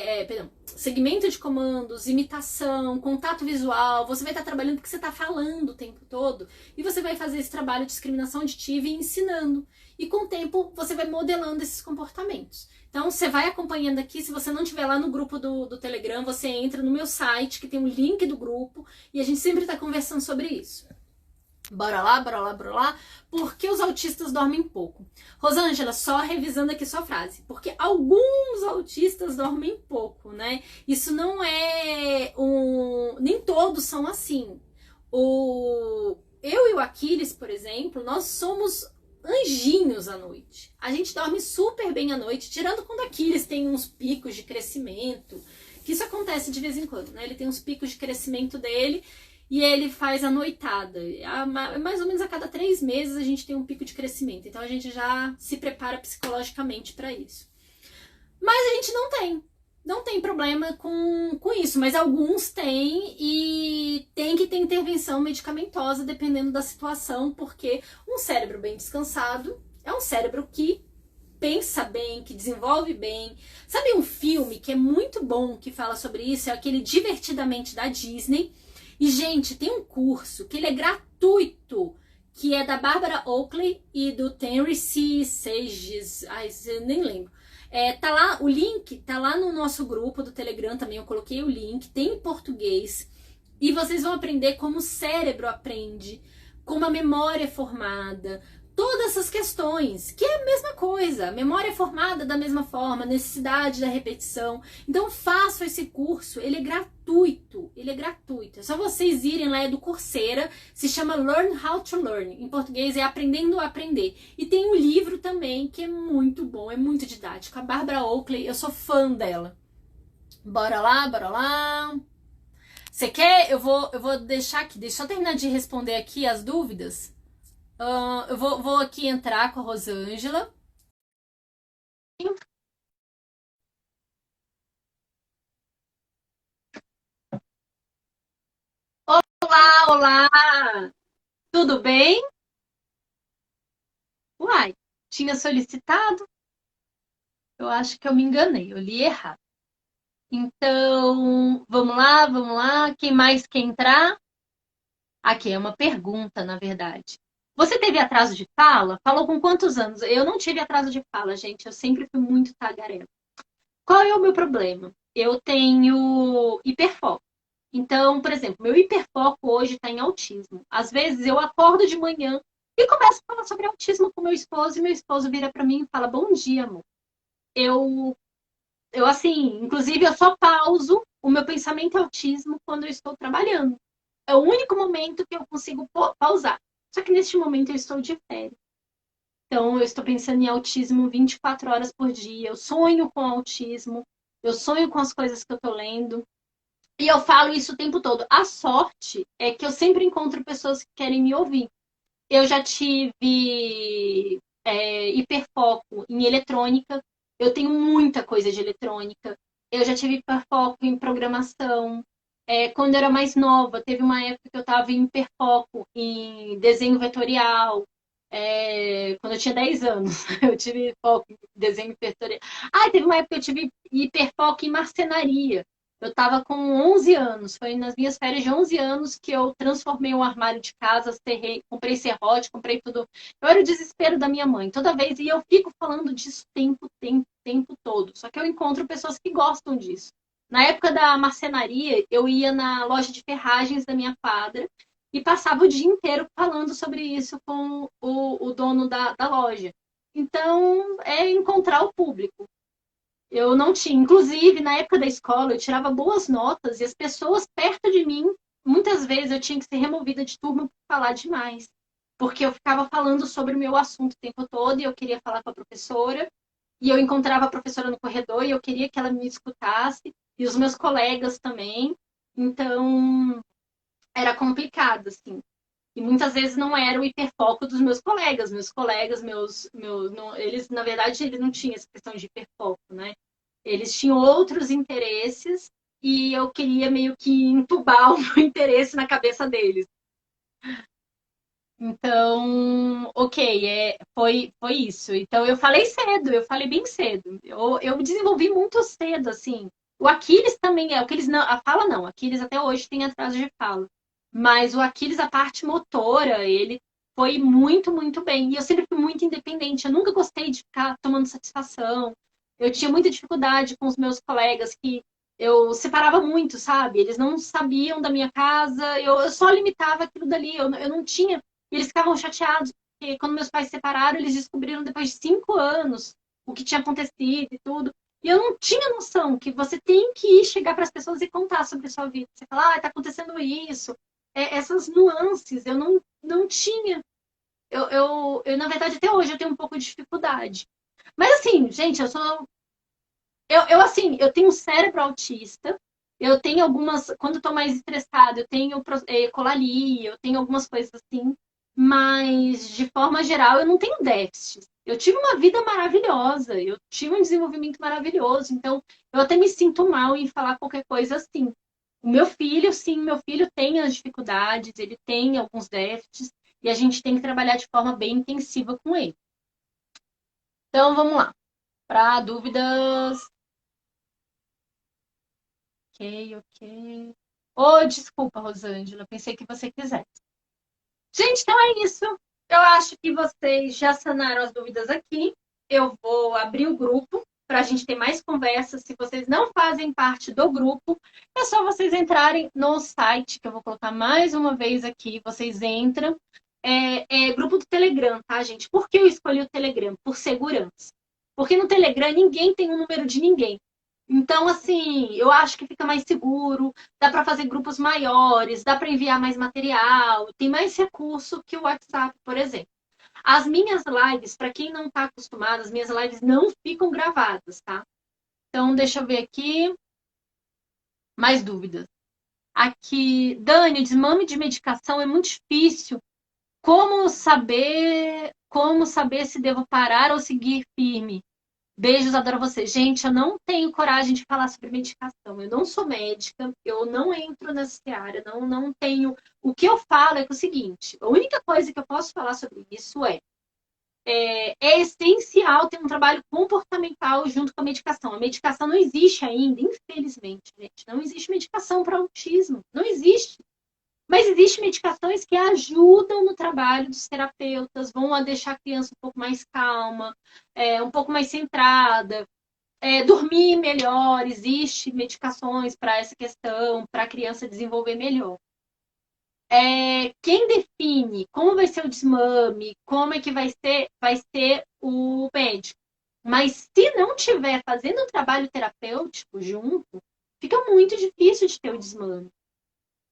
segmento de comandos, imitação, contato visual. Você vai estar trabalhando porque você está falando o tempo todo e você vai fazer esse trabalho de discriminação auditiva e ensinando. E com o tempo você vai modelando esses comportamentos. Então você vai acompanhando aqui. Se você não estiver lá no grupo do Telegram, você entra no meu site que tem um link do grupo e a gente sempre está conversando sobre isso. Bora lá. Por que os autistas dormem pouco? Rosângela, só revisando aqui sua frase. Porque alguns autistas dormem pouco, né? Isso não é nem todos são assim. Eu e o Aquiles, por exemplo, nós somos anjinhos à noite. A gente dorme super bem à noite, tirando quando o Aquiles tem uns picos de crescimento. Que isso acontece de vez em quando, né? Ele tem uns picos de crescimento dele e ele faz a noitada. Mais ou menos a cada 3 meses a gente tem um pico de crescimento. Então a gente já se prepara psicologicamente para isso. Mas a gente não tem problema com isso. Mas alguns têm e tem que ter intervenção medicamentosa dependendo da situação, porque um cérebro bem descansado é um cérebro que pensa bem, que desenvolve bem. Sabe um filme que é muito bom que fala sobre isso? É aquele Divertidamente da Disney. E, gente, tem um curso que ele é gratuito, que é da Barbara Oakley e do Henry C. Sages. Ai, eu nem lembro. Tá lá, o link tá lá no nosso grupo do Telegram também, eu coloquei o link, tem em português. E vocês vão aprender como o cérebro aprende, como a memória é formada, todas essas questões, que é a mesma coisa, memória é formada da mesma forma, necessidade da repetição. Então façam esse curso, ele é gratuito, é só vocês irem lá, é do Coursera, se chama Learn How to Learn, em português é Aprendendo a Aprender. E tem um livro também que é muito bom, é muito didático, a Barbara Oakley, eu sou fã dela. Bora lá. Você quer? Eu vou deixar aqui, deixa eu terminar de responder aqui as dúvidas. Eu vou aqui entrar com a Rosângela. Olá! Tudo bem? Uai, tinha solicitado? Eu acho que eu me enganei, eu li errado. Então, vamos lá. Quem mais quer entrar? Aqui é uma pergunta, na verdade. Você teve atraso de fala? Falou com quantos anos? Eu não tive atraso de fala, gente. Eu sempre fui muito tagarela. Qual é o meu problema? Eu tenho hiperfoco. Então, por exemplo, meu hiperfoco hoje está em autismo. Às vezes eu acordo de manhã e começo a falar sobre autismo com meu esposo e meu esposo vira para mim e fala: "Bom dia, amor". Eu, eu assim, inclusive eu só pauso o meu pensamento em autismo quando eu estou trabalhando. É o único momento que eu consigo pausar. Só que neste momento eu estou de férias. Então, eu estou pensando em autismo 24 horas por dia. Eu sonho com autismo. Eu sonho com as coisas que eu estou lendo. E eu falo isso o tempo todo. A sorte é que eu sempre encontro pessoas que querem me ouvir. Eu já tive hiperfoco em eletrônica. Eu tenho muita coisa de eletrônica. Eu já tive hiperfoco em programação. Quando eu era mais nova, teve uma época que eu estava em hiperfoco em desenho vetorial. Quando eu tinha 10 anos, eu tive foco em desenho vetorial. Ah, teve uma época que eu tive hiperfoco em marcenaria. Eu estava com 11 anos, foi nas minhas férias de 11 anos que eu transformei um armário de casa, serrei, comprei serrote, comprei tudo. Eu era o desespero da minha mãe, toda vez, e eu fico falando disso tempo todo. Só que eu encontro pessoas que gostam disso. Na época da marcenaria, eu ia na loja de ferragens da minha quadra e passava o dia inteiro falando sobre isso com o dono da loja. Então, é encontrar o público. Eu não tinha. Inclusive, na época da escola, eu tirava boas notas e as pessoas perto de mim, muitas vezes eu tinha que ser removida de turma por falar demais. Porque eu ficava falando sobre o meu assunto o tempo todo e eu queria falar com a professora. E eu encontrava a professora no corredor e eu queria que ela me escutasse. E os meus colegas também. Então, era complicado, assim. E muitas vezes não era o hiperfoco dos meus colegas. Meus colegas, não, eles, na verdade, eles não tinham essa questão de hiperfoco, né? Eles tinham outros interesses e eu queria meio que entubar o meu interesse na cabeça deles. Então, ok, foi isso. Então, eu falei cedo, eu falei bem cedo. Eu desenvolvi muito cedo, assim. O Aquiles também é, o Aquiles não, a fala não, o Aquiles até hoje tem atraso de fala. Mas o Aquiles, a parte motora, ele foi muito bem. E eu sempre fui muito independente, eu nunca gostei de ficar tomando satisfação. Eu tinha muita dificuldade com os meus colegas que eu separava muito, sabe? Eles não sabiam da minha casa, eu só limitava aquilo dali, eu não tinha e eles ficavam chateados, porque quando meus pais se separaram, eles descobriram depois de 5 anos o que tinha acontecido e tudo. E eu não tinha noção que você tem que ir chegar para as pessoas e contar sobre a sua vida. Você fala, tá acontecendo isso. Essas nuances eu não tinha. Na verdade, até hoje eu tenho um pouco de dificuldade. Mas assim, gente, eu sou. Assim, eu tenho um cérebro autista. Eu tenho algumas. Quando eu tô mais estressada, eu tenho colalia, eu tenho algumas coisas assim. Mas, de forma geral, eu não tenho déficit. Eu tive uma vida maravilhosa, eu tive um desenvolvimento maravilhoso. Então, eu até me sinto mal em falar qualquer coisa assim. O meu filho, sim, meu filho tem as dificuldades, ele tem alguns déficits, e a gente tem que trabalhar de forma bem intensiva com ele. Então, vamos lá. Para dúvidas. Ok. Oh, desculpa, Rosângela, pensei que você quisesse. Gente, então é isso. Eu acho que vocês já sanaram as dúvidas aqui. Eu vou abrir o grupo para a gente ter mais conversas. Se vocês não fazem parte do grupo, é só vocês entrarem no site, que eu vou colocar mais uma vez aqui. Vocês entram. Grupo do Telegram, tá, gente? Por que eu escolhi o Telegram? Por segurança. Porque no Telegram ninguém tem o número de ninguém. Então, assim, eu acho que fica mais seguro, dá para fazer grupos maiores, dá para enviar mais material, tem mais recurso que o WhatsApp, por exemplo. As minhas lives, para quem não está acostumado, as minhas lives não ficam gravadas, tá? Então, deixa eu ver aqui. Mais dúvidas. Aqui, Dani, o desmame de medicação é muito difícil. Como saber se devo parar ou seguir firme? Beijos, adoro você. Gente, eu não tenho coragem de falar sobre medicação. Eu não sou médica, eu não entro nessa área, não tenho. O que eu falo é, que é o seguinte: a única coisa que eu posso falar sobre isso é essencial ter um trabalho comportamental junto com a medicação. A medicação não existe ainda, infelizmente, gente. Não existe medicação para autismo. Não existe. Mas existem medicações que ajudam no trabalho dos terapeutas, vão a deixar a criança um pouco mais calma, um pouco mais centrada, dormir melhor. Existem medicações para essa questão, para a criança desenvolver melhor. Quem define como vai ser o desmame, como é que vai ser o médico. Mas se não tiver fazendo um trabalho terapêutico junto, fica muito difícil de ter o desmame.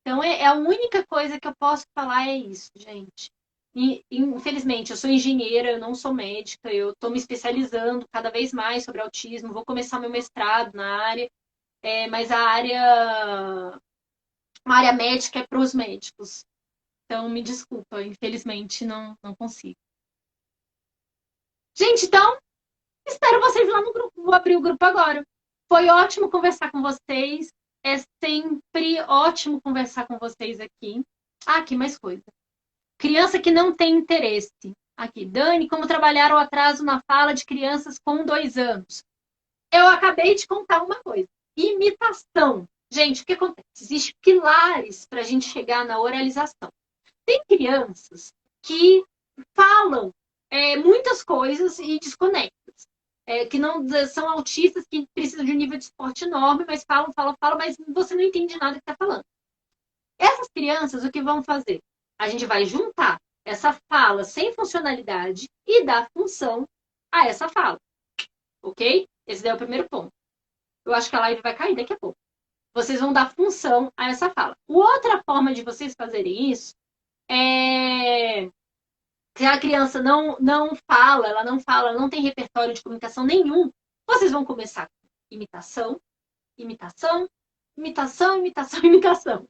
Então, a única coisa que eu posso falar é isso, gente. E, infelizmente, eu sou engenheira, eu não sou médica, eu estou me especializando cada vez mais sobre autismo, vou começar meu mestrado na área, mas a área médica é para os médicos. Então, me desculpa, infelizmente não consigo. Gente, então, espero vocês lá no grupo. Vou abrir o grupo agora. Foi ótimo conversar com vocês. É sempre ótimo conversar com vocês aqui. Ah, aqui mais coisa. Criança que não tem interesse. Aqui, Dani, como trabalhar o atraso na fala de crianças com 2 anos? Eu acabei de contar uma coisa. Imitação. Gente, o que acontece? Existem pilares para a gente chegar na oralização. Tem crianças que falam muitas coisas e desconectam. Que não são autistas, que precisam de um nível de esporte enorme, mas falam, mas você não entende nada que está falando. Essas crianças, o que vão fazer? A gente vai juntar essa fala sem funcionalidade e dar função a essa fala. Ok? Esse daí é o primeiro ponto. Eu acho que a live vai cair daqui a pouco. Vocês vão dar função a essa fala. Outra forma de vocês fazerem isso é... Se a criança não fala, ela não tem repertório de comunicação nenhum, vocês vão começar com imitação, imitação, imitação, imitação, imitação.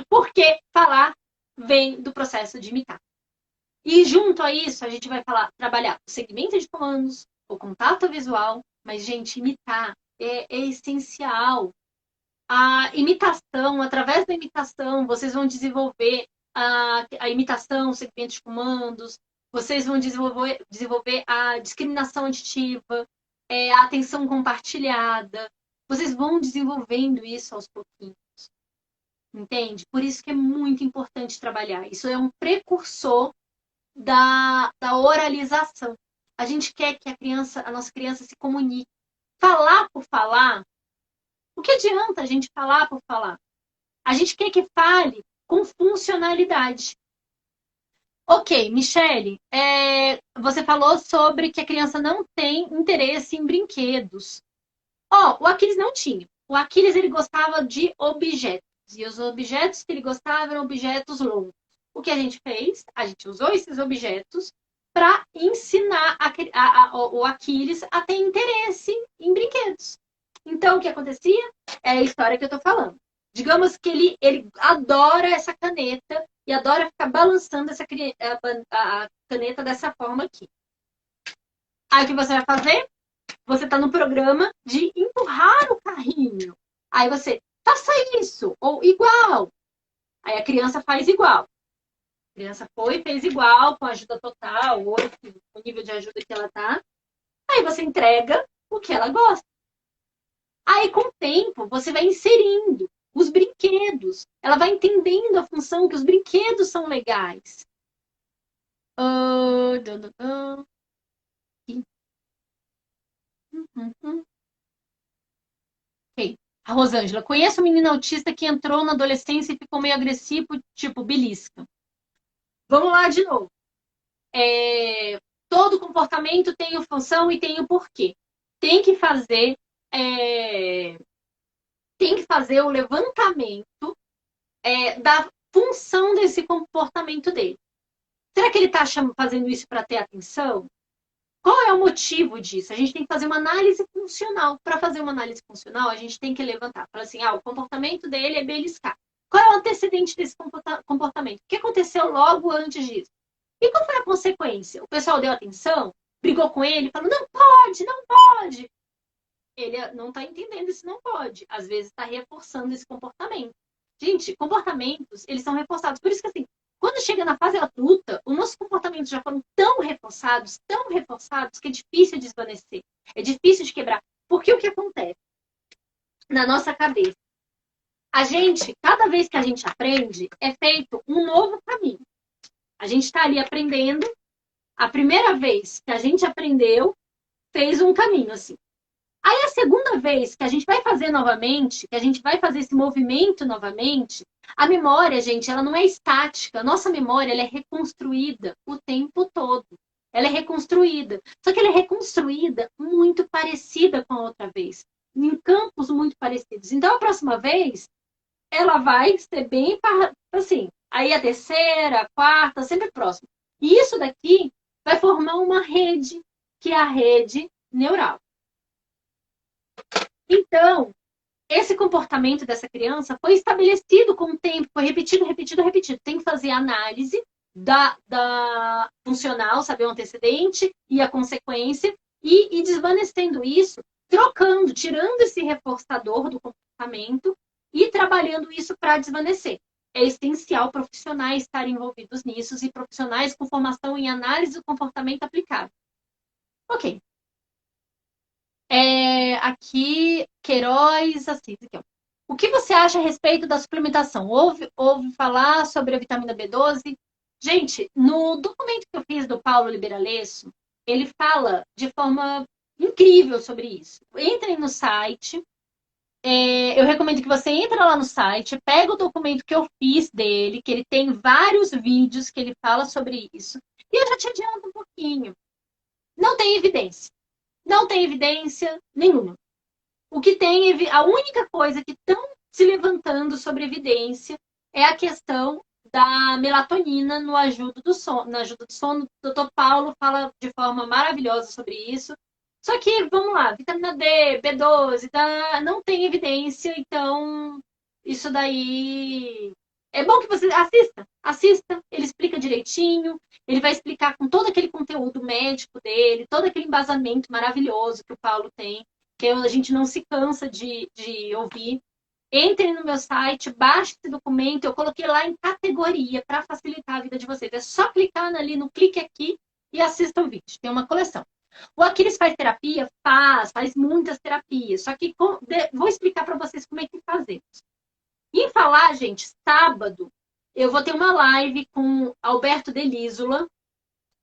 Porque falar vem do processo de imitar. E junto a isso, a gente vai trabalhar o segmento de comandos, o contato visual, mas, gente, imitar é essencial. A imitação, através da imitação, vocês vão desenvolver a imitação, o segmento de comandos, vocês vão desenvolver a discriminação aditiva, a atenção compartilhada, vocês vão desenvolvendo isso aos pouquinhos. Entende? Por isso que é muito importante trabalhar. Isso é um precursor da oralização. A gente quer que a nossa criança se comunique. Falar por falar, o que adianta a gente falar por falar? A gente quer que fale com funcionalidade. Ok, Michele, você falou sobre que a criança não tem interesse em brinquedos. O Aquiles não tinha. O Aquiles, ele gostava de objetos. E os objetos que ele gostava eram objetos longos. O que a gente fez? A gente usou esses objetos para ensinar o Aquiles a ter interesse em brinquedos. Então, o que acontecia? É a história que eu estou falando. Digamos que ele adora essa caneta e adora ficar balançando a caneta dessa forma aqui. Aí, o que você vai fazer? Você está no programa de empurrar o carrinho. Aí você, faça isso, ou igual. Aí a criança faz igual. A criança fez igual, com ajuda total, ou o nível de ajuda que ela tá. Aí você entrega o que ela gosta. Aí, com o tempo, você vai inserindo os brinquedos. Ela vai entendendo a função que os brinquedos são legais. Okay. A Rosângela, conheço um menino autista que entrou na adolescência e ficou meio agressivo, tipo belisca. Vamos lá de novo. Todo comportamento tem a função e tem o porquê. Tem que fazer o levantamento da função desse comportamento dele. Será que ele está fazendo isso para ter atenção? Qual é o motivo disso? A gente tem que fazer uma análise funcional. Para fazer uma análise funcional, a gente tem que levantar. Falar assim, o comportamento dele é beliscar. Qual é o antecedente desse comportamento? O que aconteceu logo antes disso? E qual foi a consequência? O pessoal deu atenção, brigou com ele, falou, não pode, não pode. Ele não está entendendo isso, não pode. Às vezes está reforçando esse comportamento. Gente, comportamentos, eles são reforçados. Por isso que, assim, quando chega na fase adulta, os nossos comportamentos já foram tão reforçados, que é difícil de desvanecer. É difícil de quebrar. Porque o que acontece? Na nossa cabeça, cada vez que a gente aprende, é feito um novo caminho. A gente está ali aprendendo. A primeira vez que a gente aprendeu, fez um caminho, assim. Aí, a segunda vez que a gente vai fazer novamente, que a gente vai fazer esse movimento novamente, a memória, gente, ela não é estática. A nossa memória, ela é reconstruída o tempo todo. Ela é reconstruída. Só que ela é reconstruída muito parecida com a outra vez. Em campos muito parecidos. Então, a próxima vez, ela vai ser bem assim. Aí, a terceira, a quarta, sempre próxima. E isso daqui vai formar uma rede, que é a rede neural. Então, esse comportamento dessa criança foi estabelecido com o tempo, foi repetido, repetido, repetido. Tem que fazer análise da funcional, saber o antecedente e a consequência, e desvanecendo isso, trocando, tirando esse reforçador do comportamento e trabalhando isso para desvanecer. É essencial profissionais estarem envolvidos nisso e profissionais com formação em análise do comportamento aplicável. Ok. Aqui, Queiroz Assis. Aqui, ó. O que você acha a respeito da suplementação? Ouve falar sobre a vitamina B12? Gente, no documento que eu fiz do Paulo Liberalesso, ele fala de forma incrível sobre isso. Entrem no site. Eu recomendo que você entre lá no site, pega o documento que eu fiz dele, que ele tem vários vídeos que ele fala sobre isso. E eu já te adianto um pouquinho. Não tem evidência. Não tem evidência nenhuma. O que tem, a única coisa que estão se levantando sobre evidência é a questão da melatonina no ajuda do sono, na ajuda do sono. O Dr. Paulo fala de forma maravilhosa sobre isso. Só que, vamos lá, vitamina D, B12, não tem evidência, então isso daí é bom que você assista, ele explica direitinho, ele vai explicar com todo aquele conteúdo médico dele, todo aquele embasamento maravilhoso que o Paulo tem, que a gente não se cansa de ouvir. Entre no meu site, baixe esse documento, eu coloquei lá em categoria para facilitar a vida de vocês. É só clicar ali no clique aqui e assista o vídeo. Tem uma coleção. O Aquiles faz terapia? Faz muitas terapias. Só que vou explicar para vocês como é que fazemos. Em falar, gente, sábado, eu vou ter uma live com Alberto Delísola,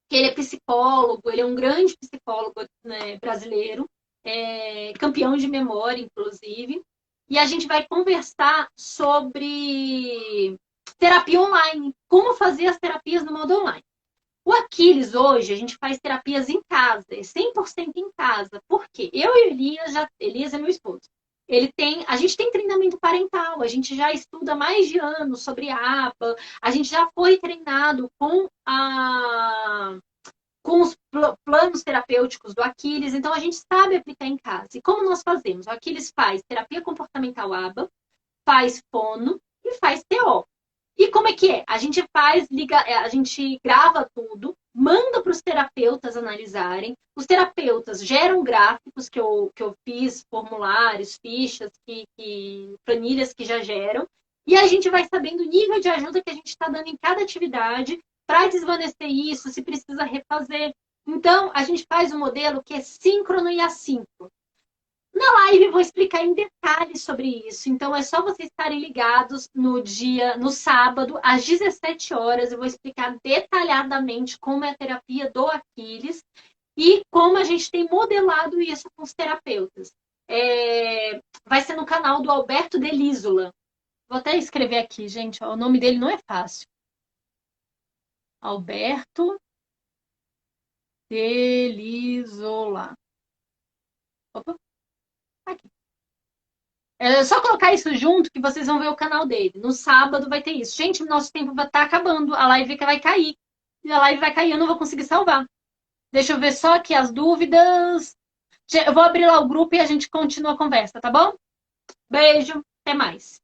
que ele é psicólogo, ele é um grande psicólogo, né, brasileiro, campeão de memória, inclusive. E a gente vai conversar sobre terapia online, como fazer as terapias no modo online. O Aquiles, hoje, a gente faz terapias em casa, é 100% em casa. Por quê? Eu e Elias é meu esposo. A gente tem treinamento parental, a gente já estuda mais de anos sobre ABA, a gente já foi treinado com os planos terapêuticos do Aquiles, então a gente sabe aplicar em casa. E como nós fazemos? O Aquiles faz terapia comportamental ABA, faz fono e faz TO. E como é que é? A gente a gente grava tudo, manda para os terapeutas analisarem. Os terapeutas geram gráficos que eu fiz, formulários, fichas, planilhas que já geram. E a gente vai sabendo o nível de ajuda que a gente está dando em cada atividade para desvanecer isso, se precisa refazer. Então, a gente faz um modelo que é síncrono e assíncrono. Na live eu vou explicar em detalhes sobre isso. Então é só vocês estarem ligados no sábado, às 17 horas. Eu vou explicar detalhadamente como é a terapia do Aquiles e como a gente tem modelado isso com os terapeutas. Vai ser no canal do Alberto Delísola. Vou até escrever aqui, gente. O nome dele não é fácil. Alberto Delísola. Opa. Aqui. É só colocar isso junto que vocês vão ver o canal dele. No sábado vai ter isso. Gente, nosso tempo vai estar acabando. A live vai cair. E a live vai cair, eu não vou conseguir salvar. Deixa eu ver só aqui as dúvidas. Eu vou abrir lá o grupo e a gente continua a conversa, tá bom? Beijo, até mais.